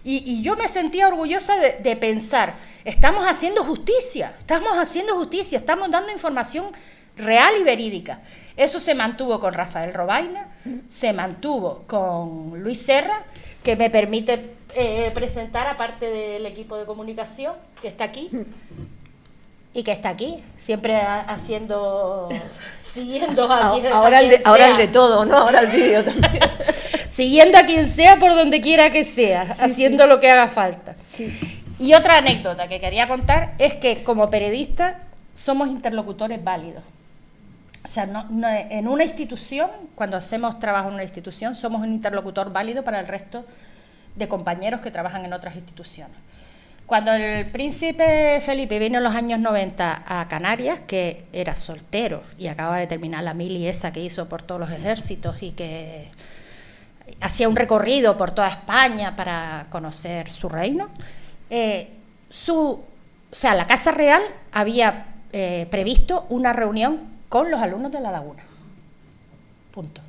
Y yo me sentía orgullosa de pensar, estamos haciendo justicia, estamos dando información real y verídica. Eso se mantuvo con Rafael Robaina, se mantuvo con Luis Serra, que me permite presentar, aparte del equipo de comunicación, que está aquí. Y que está aquí, siempre siguiendo ahora el de todo, ¿no? Ahora el vídeo también. Siguiendo a quien sea por donde quiera que sea, haciendo lo que haga falta. Sí. Y otra anécdota que quería contar es que como periodistas somos interlocutores válidos. O sea, en una institución, cuando hacemos trabajo en una institución, somos un interlocutor válido para el resto de compañeros que trabajan en otras instituciones. Cuando el príncipe Felipe vino en los años 90 a Canarias, que era soltero y acaba de terminar la mili esa que hizo por todos los ejércitos y que hacía un recorrido por toda España para conocer su reino, la Casa Real había previsto una reunión con los alumnos de La Laguna. Punto.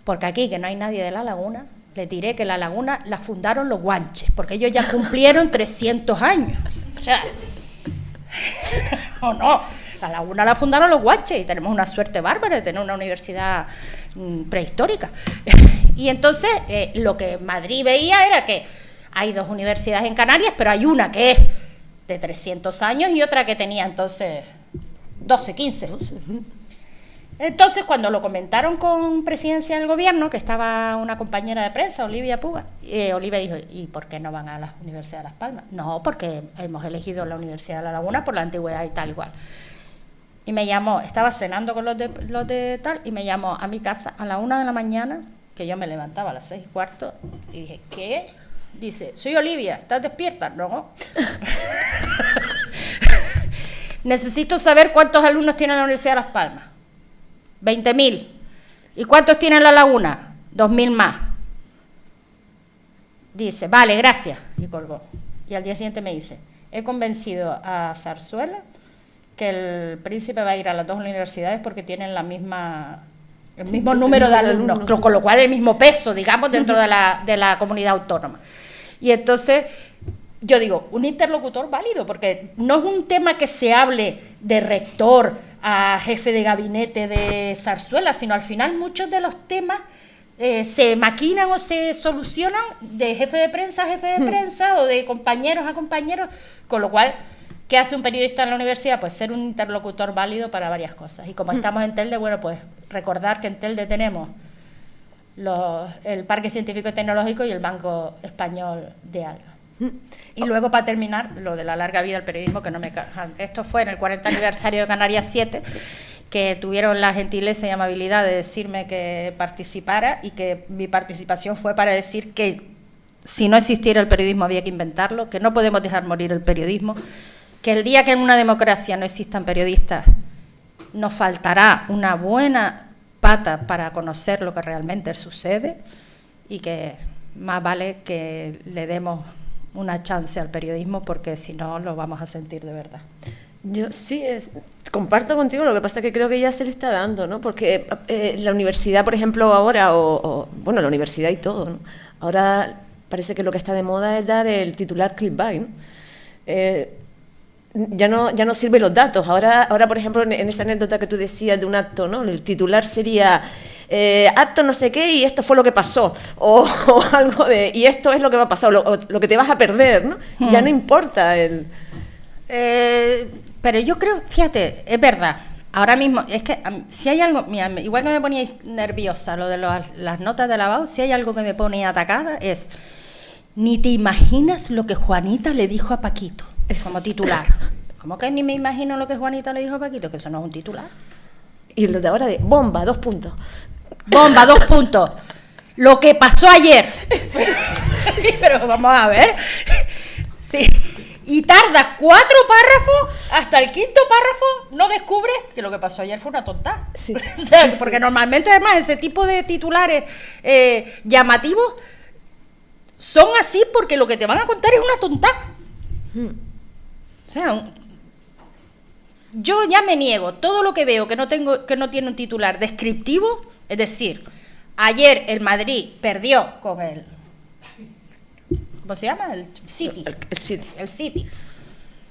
Porque aquí, que no hay nadie de La Laguna, les diré que La Laguna la fundaron los guanches, porque ellos ya cumplieron 300 años. O sea, no, La Laguna la fundaron los guanches y tenemos una suerte bárbara de tener una universidad prehistórica. Y entonces lo que Madrid veía era que hay 2 universidades en Canarias, pero hay una que es de 300 años y otra que tenía entonces 12, 15. Entonces, cuando lo comentaron con presidencia del gobierno, que estaba una compañera de prensa, Olivia Puga, Olivia dijo, ¿y por qué no van a la Universidad de Las Palmas? No, porque hemos elegido la Universidad de La Laguna por la antigüedad y tal igual. Y me llamó, estaba cenando con los de tal, y me llamó a mi casa a la 1 de la mañana, que yo me levantaba a las 6:15, y dije, ¿qué? Dice, soy Olivia, ¿estás despierta? No. Necesito saber cuántos alumnos tiene la Universidad de Las Palmas. 20.000. ¿Y cuántos tiene La Laguna? 2.000 más. Dice, vale, gracias. Y colgó. Y al día siguiente me dice, he convencido a Zarzuela que el príncipe va a ir a las 2 universidades porque tienen el mismo número de alumnos, con lo cual el mismo peso, digamos, dentro de la comunidad autónoma. Y entonces, yo digo, un interlocutor válido, porque no es un tema que se hable de rector a jefe de gabinete de Zarzuela, sino al final muchos de los temas se maquinan o se solucionan de jefe de prensa a jefe de prensa o de compañeros a compañeros, con lo cual, ¿qué hace un periodista en la universidad? Pues ser un interlocutor válido para varias cosas. Y como estamos en Telde, bueno, pues recordar que en Telde tenemos el Parque Científico y Tecnológico y el Banco Español de Algas. Y luego, para terminar, lo de la larga vida del periodismo, que no me... Esto fue en el 40 aniversario de Canarias 7, que tuvieron la gentileza y amabilidad de decirme que participara, y que mi participación fue para decir que si no existiera el periodismo había que inventarlo, que no podemos dejar morir el periodismo, que el día que en una democracia no existan periodistas nos faltará una buena pata para conocer lo que realmente sucede, y que más vale que le demos una chance al periodismo, porque si no lo vamos a sentir de verdad. Yo sí, comparto contigo, lo que pasa es que creo que ya se le está dando, ¿no? Porque la universidad, por ejemplo, ahora, bueno, la universidad y todo, ¿no? Ahora parece que lo que está de moda es dar el titular clickbait, ¿no? Ya no sirven los datos. Ahora, por ejemplo, en esa anécdota que tú decías de un acto, ¿no? El titular sería acto no sé qué y esto fue lo que pasó, o algo de y esto es lo que va a pasar, lo que te vas a perder, ¿no? Ya no importa el... Pero yo creo, fíjate, es verdad. Ahora mismo, es que si hay algo, mira, igual que me ponía nerviosa lo de las notas de lavado, si hay algo que me pone atacada es, ni te imaginas lo que Juanita le dijo a Paquito, como titular. ¿Cómo que ni me imagino lo que Juanita le dijo a Paquito? Que eso no es un titular. Y lo de ahora de bomba, 2 puntos. Bomba, 2 puntos. Lo que pasó ayer. Pero vamos a ver. Sí. Y tardas 4 párrafos, hasta el 5.º párrafo no descubres que lo que pasó ayer fue una tonta. Sí, o sea, sí, porque normalmente además ese tipo de titulares llamativos son así porque lo que te van a contar es una tonta. O sea, yo ya me niego todo lo que veo que no tiene un titular descriptivo, es decir, ayer el Madrid perdió con el... ¿Cómo se llama? El City. El City.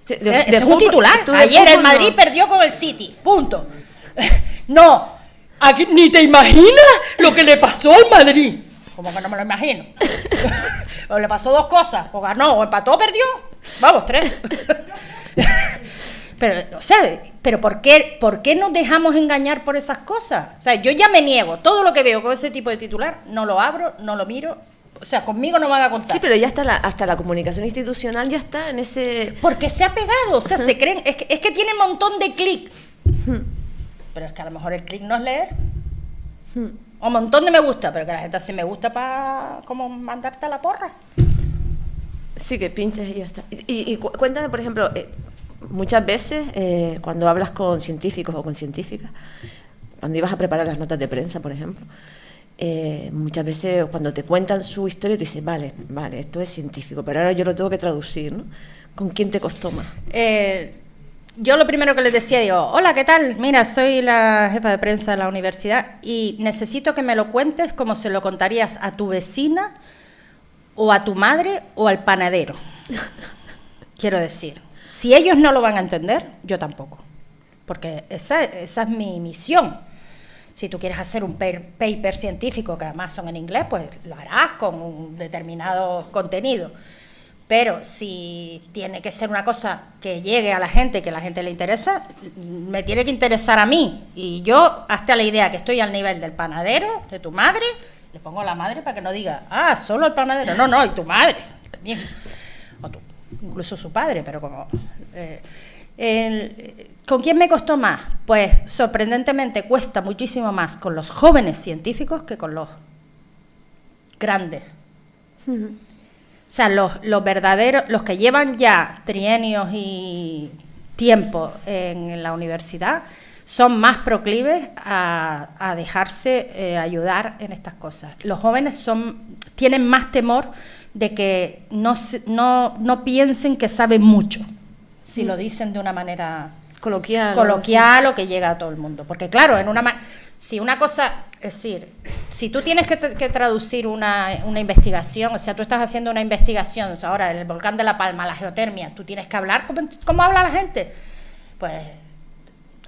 Ese es un titular. Ayer el Madrid perdió con el City. Punto. No. Aquí, ni te imaginas lo que le pasó al Madrid. Como que no me lo imagino. O le pasó 2 cosas. O ganó, o empató, o perdió. Vamos, 3. Pero, o sea, pero ¿por qué nos dejamos engañar por esas cosas? O sea, yo ya me niego. Todo lo que veo con ese tipo de titular, no lo abro, no lo miro. O sea, conmigo no van a contar. Sí, pero ya hasta la comunicación institucional ya está en ese... Porque se ha pegado, o sea, se creen... Es que tiene un montón de clic. Pero es que a lo mejor el clic no es leer. O un montón de me gusta, pero que la gente hace me gusta para como mandarte a la porra. Sí, que pinches y ya está. Y cuéntame, por ejemplo, muchas veces cuando hablas con científicos o con científicas, cuando ibas a preparar las notas de prensa, por ejemplo, muchas veces cuando te cuentan su historia, tú dices, vale, esto es científico, pero ahora yo lo tengo que traducir, ¿no? ¿Con quién te costó más? Yo lo primero que les decía, digo, hola, ¿qué tal? Mira, soy la jefa de prensa de la universidad y necesito que me lo cuentes como se lo contarías a tu vecina o a tu madre o al panadero. Quiero decir, si ellos no lo van a entender, yo tampoco, porque esa es mi misión. Si tú quieres hacer un paper científico, que además son en inglés, pues lo harás con un determinado contenido. Pero si tiene que ser una cosa que llegue a la gente, que a la gente le interesa, me tiene que interesar a mí. Y yo, hasta la idea que estoy al nivel del panadero, de tu madre, le pongo a la madre para que no diga, solo el panadero. No, y tu madre también. O incluso su padre, pero como... ¿Con quién me costó más? Pues sorprendentemente cuesta muchísimo más con los jóvenes científicos que con los grandes. O sea, los verdaderos, los que llevan ya trienios y tiempo en la universidad, son más proclives a dejarse ayudar en estas cosas. Los jóvenes tienen más temor de que no piensen que saben mucho, si lo dicen de una manera coloquial o que llega a todo el mundo. Porque claro, si una cosa, es decir, si tú tienes que traducir una investigación, o sea, tú estás haciendo una investigación, o sea, ahora el volcán de La Palma, la geotermia, tú tienes que hablar, ¿cómo habla la gente? Pues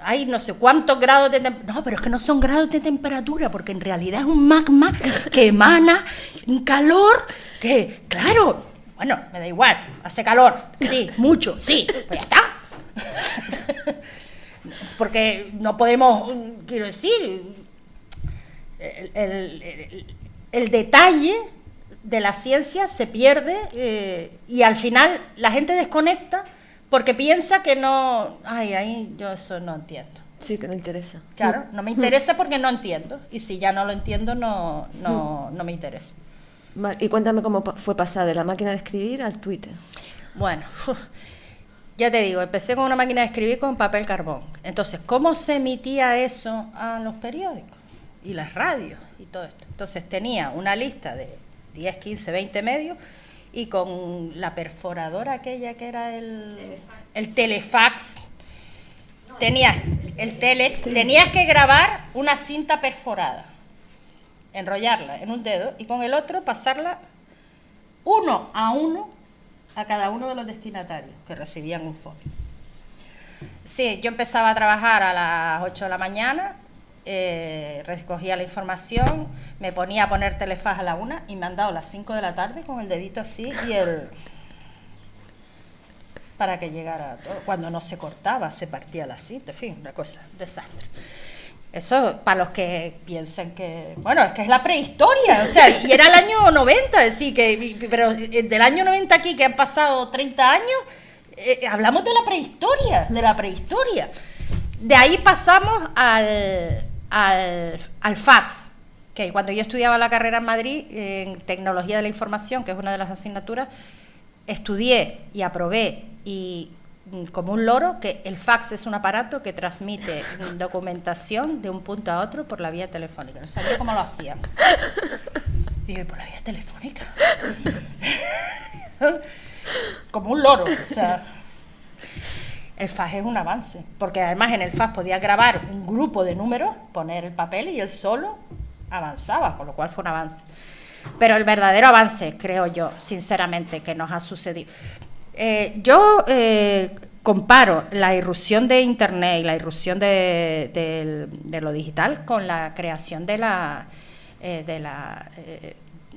hay no sé cuántos grados de temperatura. No, pero es que no son grados de temperatura, porque en realidad es un magma que emana un calor que, claro, bueno, me da igual, hace calor, sí, mucho, sí, pues ya está. Porque no podemos, quiero decir, el detalle de la ciencia se pierde y al final la gente desconecta porque piensa que no, ahí yo eso no entiendo. Sí, que no interesa. Claro, no me interesa porque no entiendo, y si ya no lo entiendo no me interesa. Y cuéntame cómo fue pasar de la máquina de escribir al Twitter. Bueno, ya te digo, empecé con una máquina de escribir con papel carbón. Entonces, ¿cómo se emitía eso a los periódicos y las radios y todo esto? Entonces tenía una lista de 10, 15, 20 medios, y con la perforadora aquella que era el telefax, tenías el telex, tenías que grabar una cinta perforada, enrollarla en un dedo y con el otro pasarla uno a cada uno de los destinatarios que recibían un folio. Sí, yo empezaba a trabajar a las 8 de la mañana, recogía la información, me ponía a poner telefax a la 1 y me han dado las 5 de la tarde con el dedito así para que llegara todo. Cuando no se cortaba, se partía la cinta, en fin, una cosa, desastre. Eso para los que piensan que, bueno, es que es la prehistoria, o sea, y era el año 90, es decir, pero del año 90 aquí, que han pasado 30 años, hablamos de la prehistoria. De ahí pasamos al fax, que cuando yo estudiaba la carrera en Madrid, en Tecnología de la Información, que es una de las asignaturas, estudié y aprobé, y como un loro, que el fax es un aparato que transmite documentación de un punto a otro por la vía telefónica. No sabía cómo lo hacían. Digo, ¿por la vía telefónica? Como un loro, o sea. El fax es un avance, porque además en el fax podías grabar un grupo de números, poner el papel y él solo avanzaba, con lo cual fue un avance. Pero el verdadero avance, creo yo, sinceramente, que nos ha sucedido. Yo comparo la irrupción de Internet y la irrupción de lo digital con la creación de la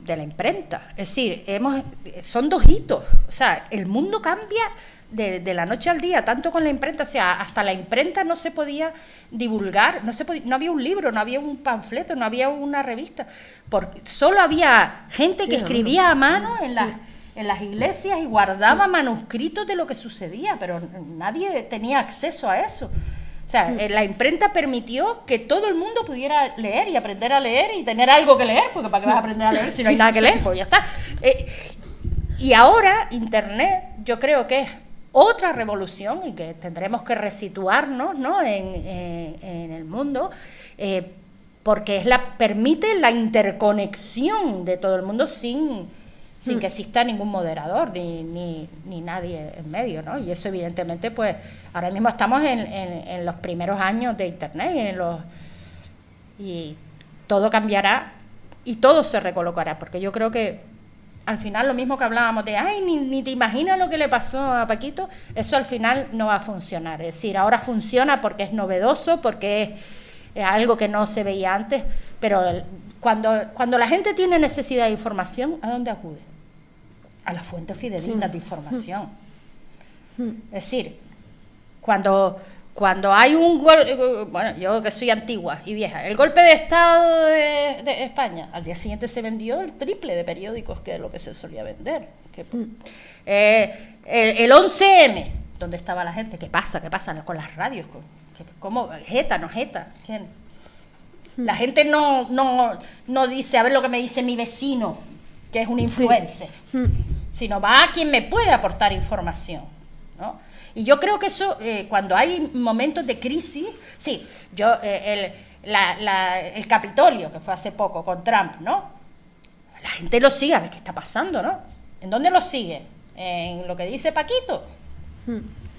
imprenta. Es decir, son dos hitos. O sea, el mundo cambia de la noche al día, tanto con la imprenta. O sea, hasta la imprenta no se podía divulgar, no había un libro, no había un panfleto, no había una revista. Solo había gente que escribía a mano en las iglesias y guardaba manuscritos de lo que sucedía, pero nadie tenía acceso a eso. O sea, la imprenta permitió que todo el mundo pudiera leer y aprender a leer y tener algo que leer, porque ¿para qué vas a aprender a leer si no hay nada que leer? Pues ya está. Y ahora Internet, yo creo que es otra revolución y que tendremos que resituarnos, ¿no?, en el mundo, porque permite la interconexión de todo el mundo sin que exista ningún moderador ni nadie en medio, ¿no? Y eso evidentemente, pues ahora mismo estamos en los primeros años de Internet y todo cambiará y todo se recolocará, porque yo creo que al final lo mismo que hablábamos de ni te imaginas lo que le pasó a Paquito, eso al final no va a funcionar. Es decir, ahora funciona porque es novedoso, porque es algo que no se veía antes, pero cuando la gente tiene necesidad de información, ¿a dónde acude? A las fuentes fidedignas de información. Es decir, cuando hay un golpe, bueno, yo que soy antigua y vieja, el golpe de Estado de España, al día siguiente se vendió el triple de periódicos que es lo que se solía vender. El 11M, ¿dónde estaba la gente? ¿Qué pasa con las radios? ¿Cómo? ¿Jeta, no jeta? ¿Quién? La gente no dice, a ver lo que me dice mi vecino, que es un influencer, sino va a quien me puede aportar información, ¿no? Y yo creo que eso, cuando hay momentos de crisis, sí, el Capitolio, que fue hace poco con Trump, ¿no? La gente lo sigue, a ver qué está pasando, ¿no? ¿En dónde lo sigue? ¿En lo que dice Paquito?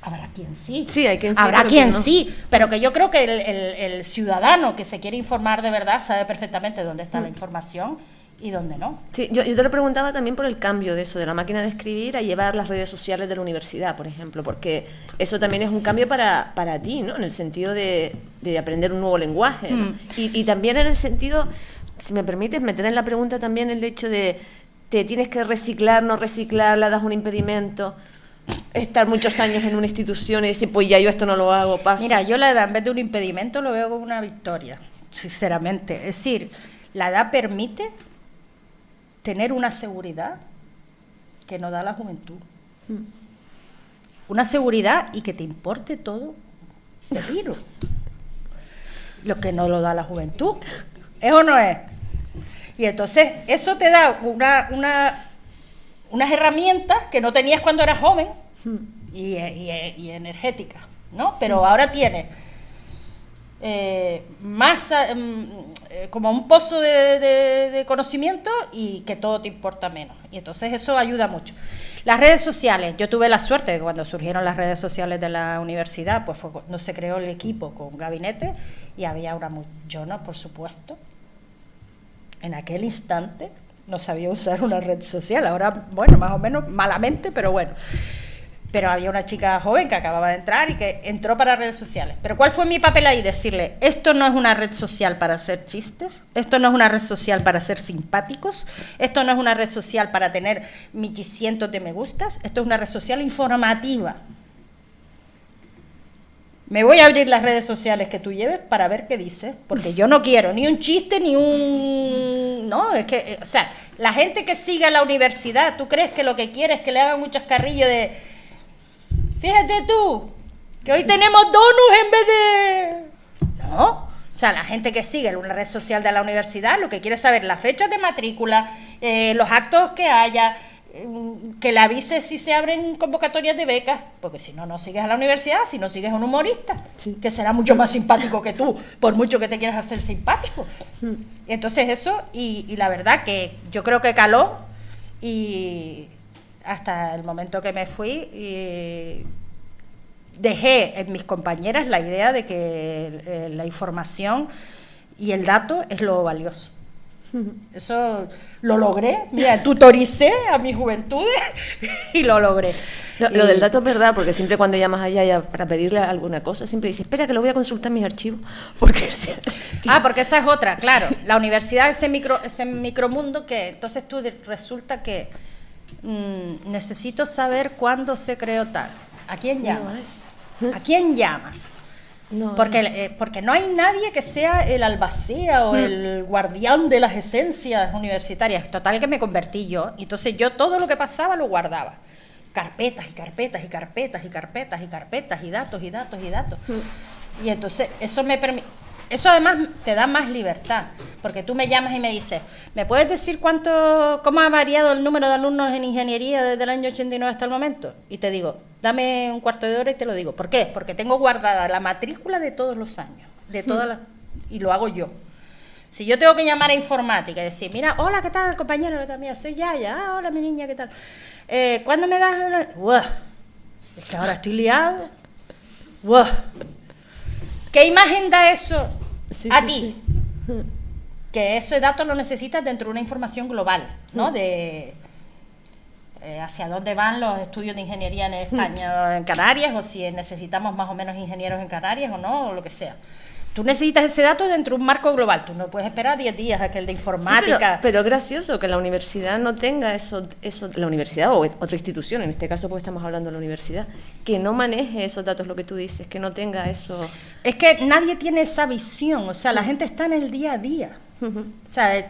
Habrá quien sí. Sí, hay quien sí. Habrá quien sí, pero que yo creo que el ciudadano que se quiere informar de verdad sabe perfectamente dónde está la información y dónde no. Sí, yo te lo preguntaba también por el cambio de eso, de la máquina de escribir a llevar las redes sociales de la universidad, por ejemplo, porque eso también es un cambio para ti, ¿no? En el sentido de aprender un nuevo lenguaje, ¿no? Y también en el sentido, si me permites, meter en la pregunta también el hecho de te tienes que reciclar, no reciclar, le das un impedimento, estar muchos años en una institución y decir, pues ya yo esto no lo hago, paso. Mira, yo la edad en vez de un impedimento lo veo como una victoria, sinceramente. Es decir, la edad permite tener una seguridad que no da la juventud. Una seguridad y que te importe todo de tiro. Lo que no lo da la juventud. ¿Es o no es? Y entonces eso te da unas herramientas que no tenías cuando eras joven y energéticas, ¿no? Pero ahora tienes más como un pozo de conocimiento y que todo te importa menos. Y entonces eso ayuda mucho. Las redes sociales, yo tuve la suerte de que cuando surgieron las redes sociales de la universidad, pues no se creó el equipo con gabinete y había yo no, por supuesto, en aquel instante no sabía usar una red social, ahora, bueno, más o menos malamente, pero bueno. Pero había una chica joven que acababa de entrar y que entró para redes sociales. Pero ¿cuál fue mi papel ahí? Decirle, esto no es una red social para hacer chistes, esto no es una red social para ser simpáticos, esto no es una red social para tener cientos de me gustas, esto es una red social informativa. Me voy a abrir las redes sociales que tú lleves para ver qué dices, porque yo no quiero ni un chiste ni un... No, es que, o sea, la gente que sigue a la universidad, ¿tú crees que lo que quiere es que le hagan un chascarrillo de... Fíjate tú, que hoy tenemos donuts en vez de... No, o sea, la gente que sigue una red social de la universidad lo que quiere es saber las fechas de matrícula, los actos que haya, que le avise si se abren convocatorias de becas, porque si no, no sigues a la universidad, si no sigues a un humorista, sí, que será mucho más simpático que tú, por mucho que te quieras hacer simpático. Entonces eso, y la verdad que yo creo que caló, y hasta el momento que me fui, y dejé en mis compañeras la idea de que la información y el dato es lo valioso. Eso lo logré, mira, tutoricé a mis juventudes y lo logré. Lo del dato es verdad, porque siempre cuando llamas allá para pedirle alguna cosa, siempre dices, espera que lo voy a consultar en mis archivos. Porque esa es otra, claro. La universidad es ese micromundo que entonces tú resulta que necesito saber cuándo se creó tal. ¿A quién llamas? ¿A quién llamas? No, porque no hay nadie que sea el albacea o el guardián de las esencias universitarias. Total que me convertí yo. Entonces yo todo lo que pasaba lo guardaba. Carpetas y carpetas y carpetas y carpetas y carpetas y datos y datos y datos. Y entonces eso me permite... Eso además te da más libertad, porque tú me llamas y me dices, ¿me puedes decir cómo ha variado el número de alumnos en ingeniería desde el año 89 hasta el momento? Y te digo, dame un cuarto de hora y te lo digo. ¿Por qué? Porque tengo guardada la matrícula de todos los años, y lo hago yo. Si yo tengo que llamar a informática y decir, mira, hola, ¿qué tal, compañero? ¿Qué tal? Mira, soy Yaya. Hola, mi niña, ¿qué tal? ¿Cuándo me das? Es que ahora estoy liado. ¿Qué imagen da eso a ti? Sí. Que ese dato lo necesitas dentro de una información global, ¿no? De hacia dónde van los estudios de ingeniería en España, en Canarias, o si necesitamos más o menos ingenieros en Canarias o no, o lo que sea. Tú necesitas ese dato dentro de un marco global. Tú no puedes esperar 10 días a que el de informática... Sí, pero es gracioso que la universidad no tenga eso, la universidad o otra institución, en este caso porque estamos hablando de la universidad, que no maneje esos datos, lo que tú dices, que no tenga eso... Es que nadie tiene esa visión, o sea, la gente está en el día a día. O sea,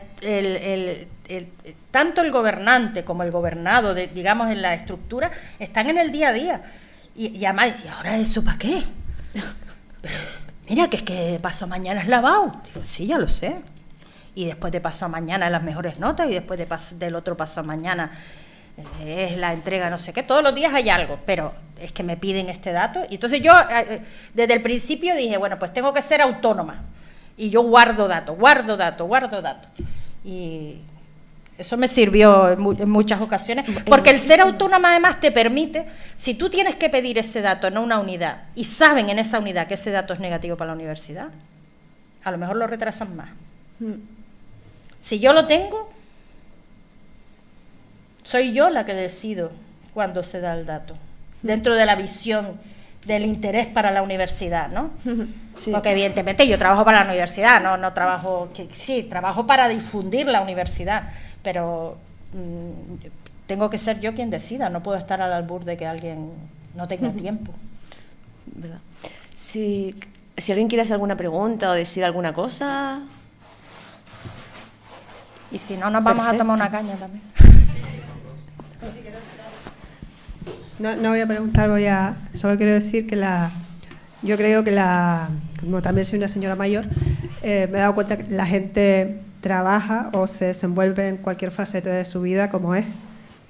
tanto el gobernante como el gobernado, digamos, en la estructura, están en el día a día. Y además, ¿y ahora eso para qué? Mira, que es que pasado mañana es lavado. Digo, sí, ya lo sé. Y después de pasado mañana las mejores notas, y después del otro pasado mañana es la entrega no sé qué. Todos los días hay algo, pero es que me piden este dato. Y entonces yo desde el principio dije, bueno, pues tengo que ser autónoma. Y yo guardo datos. Y eso me sirvió en muchas ocasiones, porque el ser autónoma además te permite, si tú tienes que pedir ese dato en una unidad y saben en esa unidad que ese dato es negativo para la universidad, a lo mejor lo retrasan más. Si yo lo tengo, soy yo la que decido cuándo se da el dato, dentro de la visión del interés para la universidad, ¿no? Sí. Porque evidentemente yo trabajo para la universidad, no trabajo, sí, trabajo para difundir la universidad, pero tengo que ser yo quien decida, no puedo estar al albur de que alguien no tenga tiempo. ¿Verdad? Si alguien quiere hacer alguna pregunta o decir alguna cosa. Y si no, nos vamos a tomar una caña también. No voy a preguntar, solo quiero decir que yo creo que como también soy una señora mayor, me he dado cuenta que la gente trabaja o se desenvuelve en cualquier faceta de su vida como es.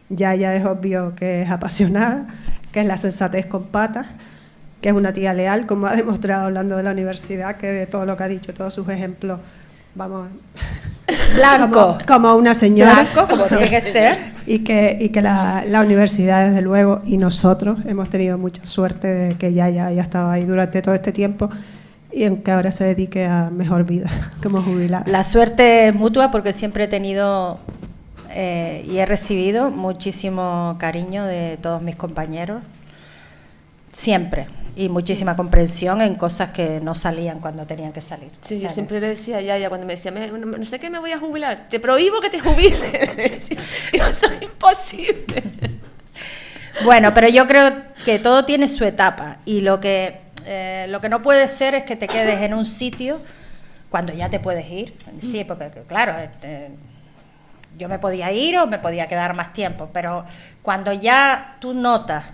Ya es obvio que es apasionada, que es la sensatez con patas, que es una tía leal, como ha demostrado hablando de la universidad, que de todo lo que ha dicho, todos sus ejemplos, vamos, Blanco. como una señora. Blanco, como tiene que ser. Y que la universidad, desde luego, y nosotros hemos tenido mucha suerte de que ya haya estado ahí durante todo este tiempo y en que ahora se dedique a mejor vida como jubilada. La suerte es mutua porque siempre he tenido y he recibido muchísimo cariño de todos mis compañeros, siempre, y muchísima comprensión en cosas que no salían cuando tenían que salir. Sí, O sea, yo siempre le decía a Yaya cuando me decía, no sé qué me voy a jubilar, te prohíbo que te jubiles. Eso es imposible. Bueno, pero yo creo que todo tiene su etapa y lo que no puede ser es que te quedes en un sitio cuando ya te puedes ir. Sí, porque claro, yo me podía ir o me podía quedar más tiempo, pero cuando ya tú notas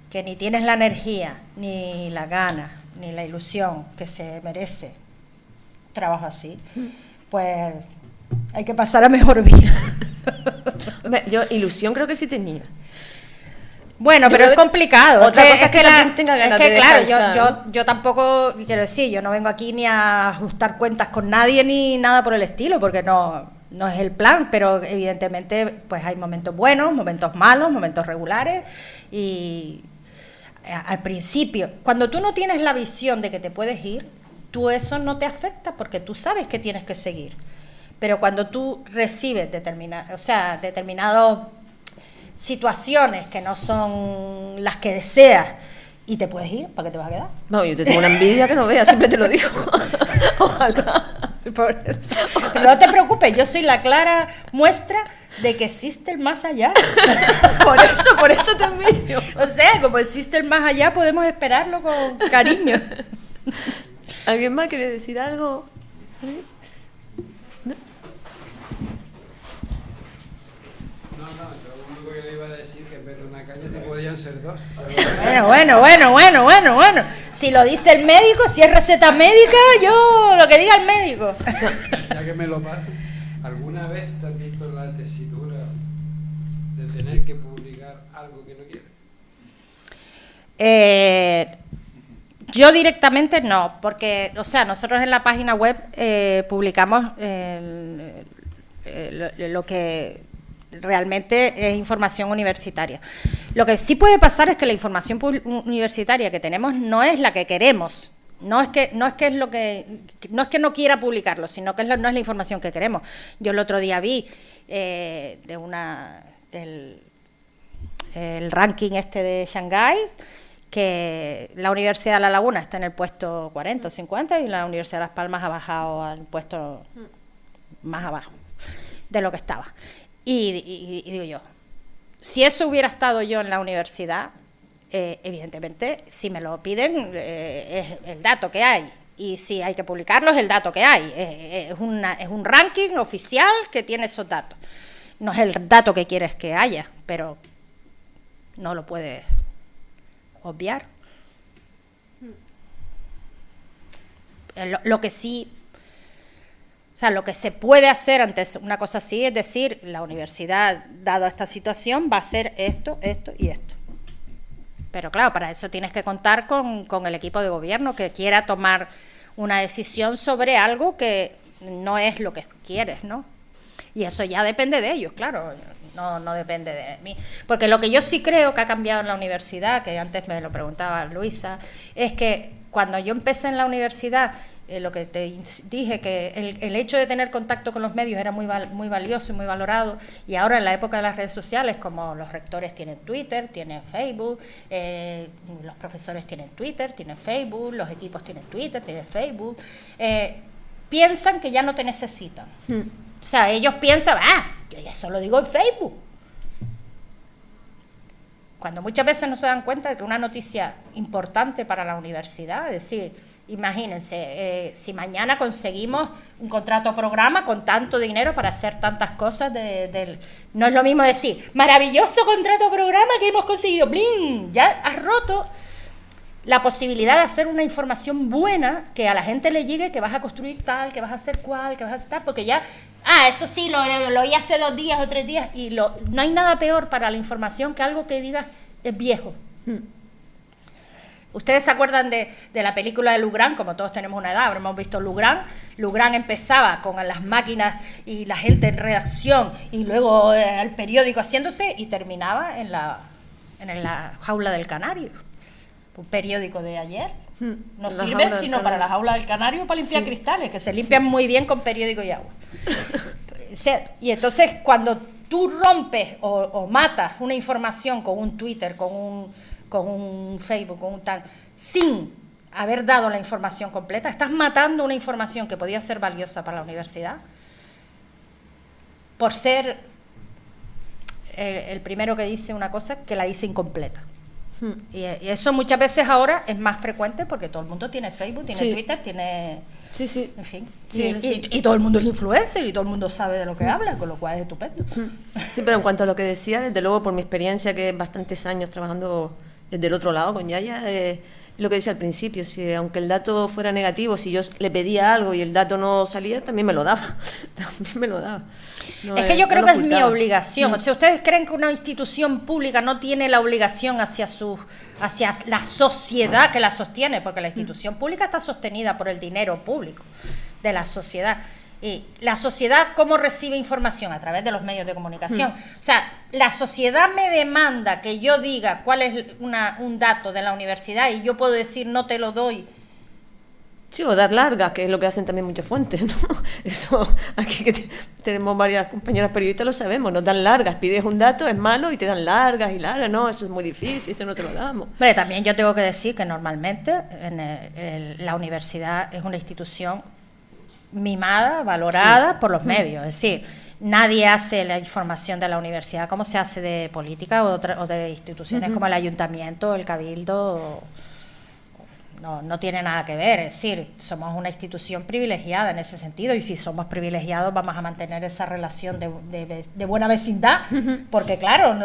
que ni tienes la energía, ni la gana, ni la ilusión que se merece un trabajo así, pues hay que pasar a mejor vida. Yo ilusión creo que sí tenía. Bueno, Yo pero creo es complicado. otra cosa es que también tenga ganas de claro, descansar. yo tampoco, quiero decir, yo no vengo aquí ni a ajustar cuentas con nadie ni nada por el estilo, porque no es el plan, pero evidentemente pues hay momentos buenos, momentos malos, momentos regulares y al principio, cuando tú no tienes la visión de que te puedes ir, tú eso no te afecta porque tú sabes que tienes que seguir. Pero cuando tú recibes determinadas situaciones que no son las que deseas y te puedes ir, ¿para qué te vas a quedar? No, yo te tengo una envidia que no veas, siempre te lo digo. Ojalá. Por eso. No te preocupes, yo soy la clara muestra de que existe el más allá. Por eso te envidio. O sea, como existe el más allá, podemos esperarlo con cariño. ¿Alguien más quiere decir algo? No, yo lo único que le iba a decir que en vez de una caña se podían ser dos. Bueno. Si lo dice el médico, si es receta médica, yo lo que diga el médico. Ya que me lo paso, ¿alguna vez te has visto la tesitura de tener que publicar algo que no quieres? Yo directamente no, porque, o sea, nosotros en la página web publicamos lo que realmente es información universitaria. Lo que sí puede pasar es que la información universitaria que tenemos no es la que queremos. No es que no quiera publicarlo, sino que no es la información que queremos. Yo el otro día vi el ranking de Shanghái, que la Universidad de La Laguna está en el puesto 40 o 50 y la Universidad de Las Palmas ha bajado al puesto más abajo de lo que estaba. Y digo yo, si eso hubiera estado yo en la universidad, evidentemente, si me lo piden, es el dato que hay. Y si hay que publicarlo, es el dato que hay. Es un ranking oficial que tiene esos datos. No es el dato que quieres que haya, pero no lo puedes obviar. Lo que sí, o sea, lo que se puede hacer ante una cosa así es decir, la universidad, dado esta situación, va a hacer esto, esto y esto. Pero claro, para eso tienes que contar con el equipo de gobierno que quiera tomar una decisión sobre algo que no es lo que quieres, ¿no? Y eso ya depende de ellos, claro, no depende de mí. Porque lo que yo sí creo que ha cambiado en la universidad, que antes me lo preguntaba Luisa, es que cuando yo empecé en la universidad lo que te dije, que el hecho de tener contacto con los medios era muy valioso y muy valorado, y ahora en la época de las redes sociales, como los rectores tienen Twitter, tienen Facebook, los profesores tienen Twitter, tienen Facebook, los equipos tienen Twitter, tienen Facebook, piensan que ya no te necesitan. O sea, ellos piensan, yo ya solo digo en Facebook. Cuando muchas veces no se dan cuenta de que una noticia importante para la universidad, es decir, imagínense, si mañana conseguimos un contrato programa con tanto dinero para hacer tantas cosas, no es lo mismo decir, maravilloso contrato programa que hemos conseguido, ¡blin! Ya has roto la posibilidad de hacer una información buena que a la gente le llegue, que vas a construir tal, que vas a hacer cual, que vas a hacer tal, porque ya, eso sí, lo oí hace 2 días o 3 días, y no hay nada peor para la información que algo que digas es viejo. Ustedes se acuerdan de la película de Lou Grant, como todos tenemos una edad, habremos visto Lou Grant. Lou Grant empezaba con las máquinas y la gente en redacción, y luego el periódico haciéndose, y terminaba en la jaula del canario. Un periódico de ayer no sirve sino para la jaula del canario, para limpiar cristales, que se limpian muy bien con periódico y agua. Y entonces cuando tú rompes o matas una información con un Twitter, con un Facebook, con un tal, sin haber dado la información completa, estás matando una información que podía ser valiosa para la universidad por ser el primero que dice una cosa que la dice incompleta. Y eso muchas veces ahora es más frecuente porque todo el mundo tiene Facebook, tiene Twitter, tiene... Sí. En fin. Sí, y todo el mundo es influencer y todo el mundo sabe de lo que habla, con lo cual es estupendo. Sí, pero en cuanto a lo que decía, desde luego por mi experiencia, que es bastantes años trabajando desde el otro lado con Yaya, lo que decía al principio, si aunque el dato fuera negativo, si yo le pedía algo y el dato no salía, también me lo daba. No, es que yo creo que es mi ocultaba. obligación. O sea, ¿ustedes creen que una institución pública no tiene la obligación hacia la sociedad que la sostiene? Porque la institución pública está sostenida por el dinero público de la sociedad. Y la sociedad, ¿cómo recibe información? A través de los medios de comunicación. O sea, la sociedad me demanda que yo diga cuál es un dato de la universidad, y yo puedo decir no te lo doy. Sí, o dar largas, que es lo que hacen también muchas fuentes, ¿no? Eso, aquí que tenemos varias compañeras periodistas lo sabemos, nos dan largas, pides un dato, es malo, y te dan largas y largas, no, eso es muy difícil, esto no te lo damos. Hombre, también yo tengo que decir que normalmente la universidad es una institución mimada, valorada por los medios, es decir, nadie hace la información de la universidad como se hace de política o de instituciones como el ayuntamiento, el cabildo. No tiene nada que ver, es decir, somos una institución privilegiada en ese sentido, y si somos privilegiados vamos a mantener esa relación de buena vecindad, porque claro,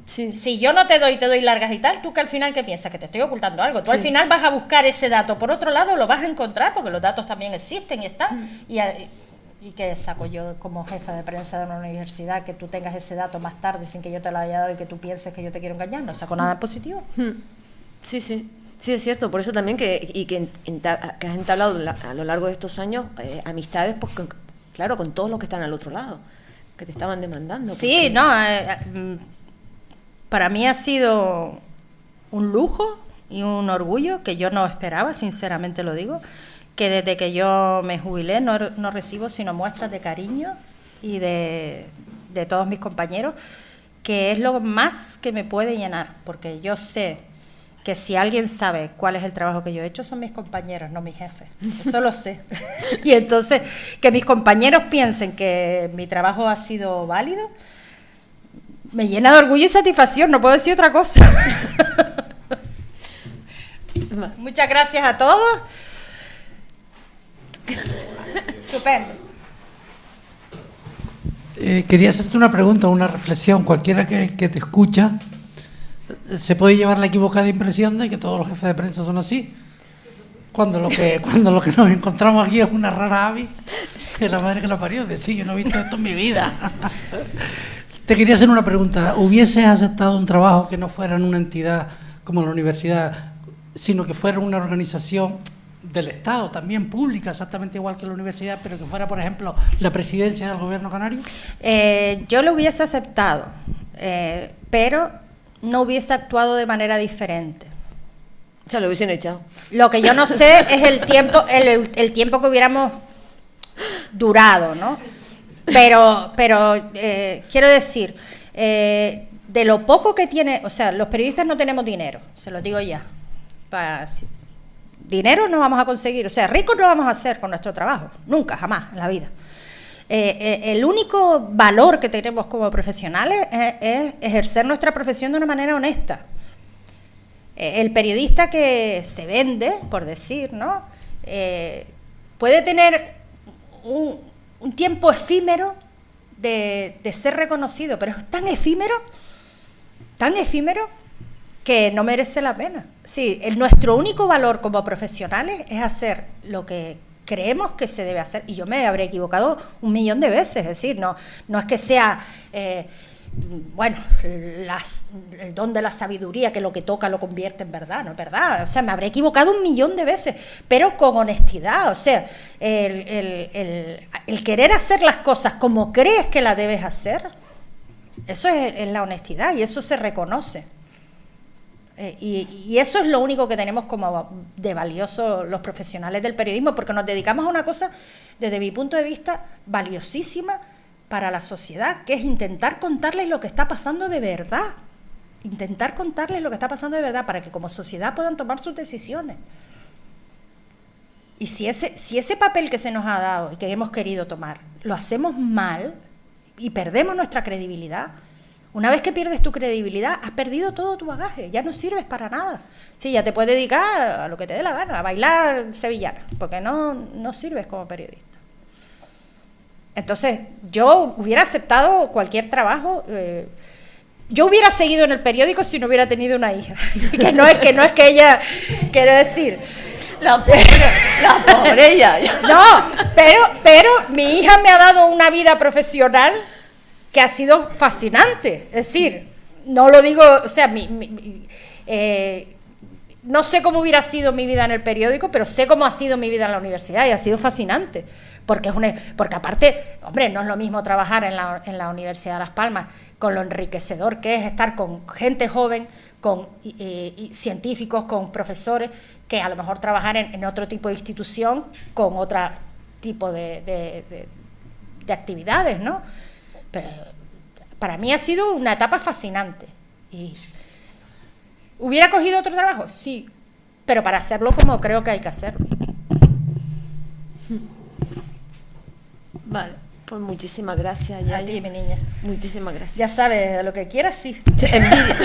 si yo no te doy largas y tal, tú que al final, ¿qué piensas? Que te estoy ocultando algo. Tú al final vas a buscar ese dato, por otro lado lo vas a encontrar, porque los datos también existen y están, y que saco yo como jefa de prensa de una universidad que tú tengas ese dato más tarde sin que yo te lo haya dado y que tú pienses que yo te quiero engañar, no saco nada positivo. Sí, es cierto, por eso también que has entablado a lo largo de estos años amistades, pues claro, con todos los que están al otro lado, que te estaban demandando. Sí, para mí ha sido un lujo y un orgullo que yo no esperaba, sinceramente lo digo, que desde que yo me jubilé no recibo sino muestras de cariño y de todos mis compañeros, que es lo más que me puede llenar, porque yo sé que si alguien sabe cuál es el trabajo que yo he hecho, son mis compañeros, no mis jefes. Eso lo sé. Y entonces, que mis compañeros piensen que mi trabajo ha sido válido, me llena de orgullo y satisfacción, no puedo decir otra cosa. Muchas gracias a todos. Estupendo. Quería hacerte una pregunta, una reflexión. Cualquiera que te escucha se puede llevar la equivocada impresión de que todos los jefes de prensa son así, cuando lo que nos encontramos aquí es una rara avis de la madre que lo parió. De sí, yo no he visto esto en mi vida. Te quería hacer una pregunta. ¿Hubieses aceptado un trabajo que no fuera en una entidad como la universidad, sino que fuera una organización del Estado, también pública, exactamente igual que la universidad, pero que fuera, por ejemplo, la presidencia del gobierno canario? Yo lo hubiese aceptado, pero no hubiese actuado de manera diferente. Ya lo hubiesen echado. Lo que yo no sé es el tiempo, el tiempo que hubiéramos durado, ¿no? Pero quiero decir, de lo poco que tiene, o sea, los periodistas no tenemos dinero, se lo digo ya. Dinero no vamos a conseguir, o sea, ricos no vamos a hacer con nuestro trabajo, nunca, jamás en la vida. El único valor que tenemos como profesionales es ejercer nuestra profesión de una manera honesta. El periodista que se vende, por decir, ¿no? Puede tener un tiempo efímero de ser reconocido, pero es tan efímero que no merece la pena. Sí, nuestro único valor como profesionales es hacer lo que creemos que se debe hacer, y yo me habré equivocado 1.000.000 de veces, es decir, no es que sea el don de la sabiduría que lo que toca lo convierte en verdad, no es verdad, o sea, me habré equivocado 1.000.000 de veces, pero con honestidad, o sea, el querer hacer las cosas como crees que las debes hacer, eso es la honestidad y eso se reconoce. Y eso es lo único que tenemos como de valioso los profesionales del periodismo, porque nos dedicamos a una cosa, desde mi punto de vista, valiosísima para la sociedad, que es intentar contarles lo que está pasando de verdad. Intentar contarles lo que está pasando de verdad para que como sociedad puedan tomar sus decisiones. Y si ese papel que se nos ha dado y que hemos querido tomar, lo hacemos mal y perdemos nuestra credibilidad, una vez que pierdes tu credibilidad, has perdido todo tu bagaje, ya no sirves para nada. Sí, ya te puedes dedicar a lo que te dé la gana, a bailar sevillana, porque no sirves como periodista. Entonces, yo hubiera aceptado cualquier trabajo. Yo hubiera seguido en el periódico si no hubiera tenido una hija. que no es que ella, quiero decir... La pobre ella. No, pero mi hija me ha dado una vida profesional que ha sido fascinante, es decir, no lo digo, o sea, no sé cómo hubiera sido mi vida en el periódico, pero sé cómo ha sido mi vida en la universidad y ha sido fascinante, porque aparte, hombre, no es lo mismo trabajar en la Universidad de Las Palmas con lo enriquecedor que es estar con gente joven, con científicos, con profesores, que a lo mejor trabajar en otro tipo de institución con otro tipo de actividades, ¿no? Pero para mí ha sido una etapa fascinante. Y ¿hubiera cogido otro trabajo? Sí, pero para hacerlo como creo que hay que hacerlo. Vale, pues muchísimas gracias, Yaya. A ti, mi niña. Muchísimas gracias. Ya sabes, lo que quieras, sí. Envidia.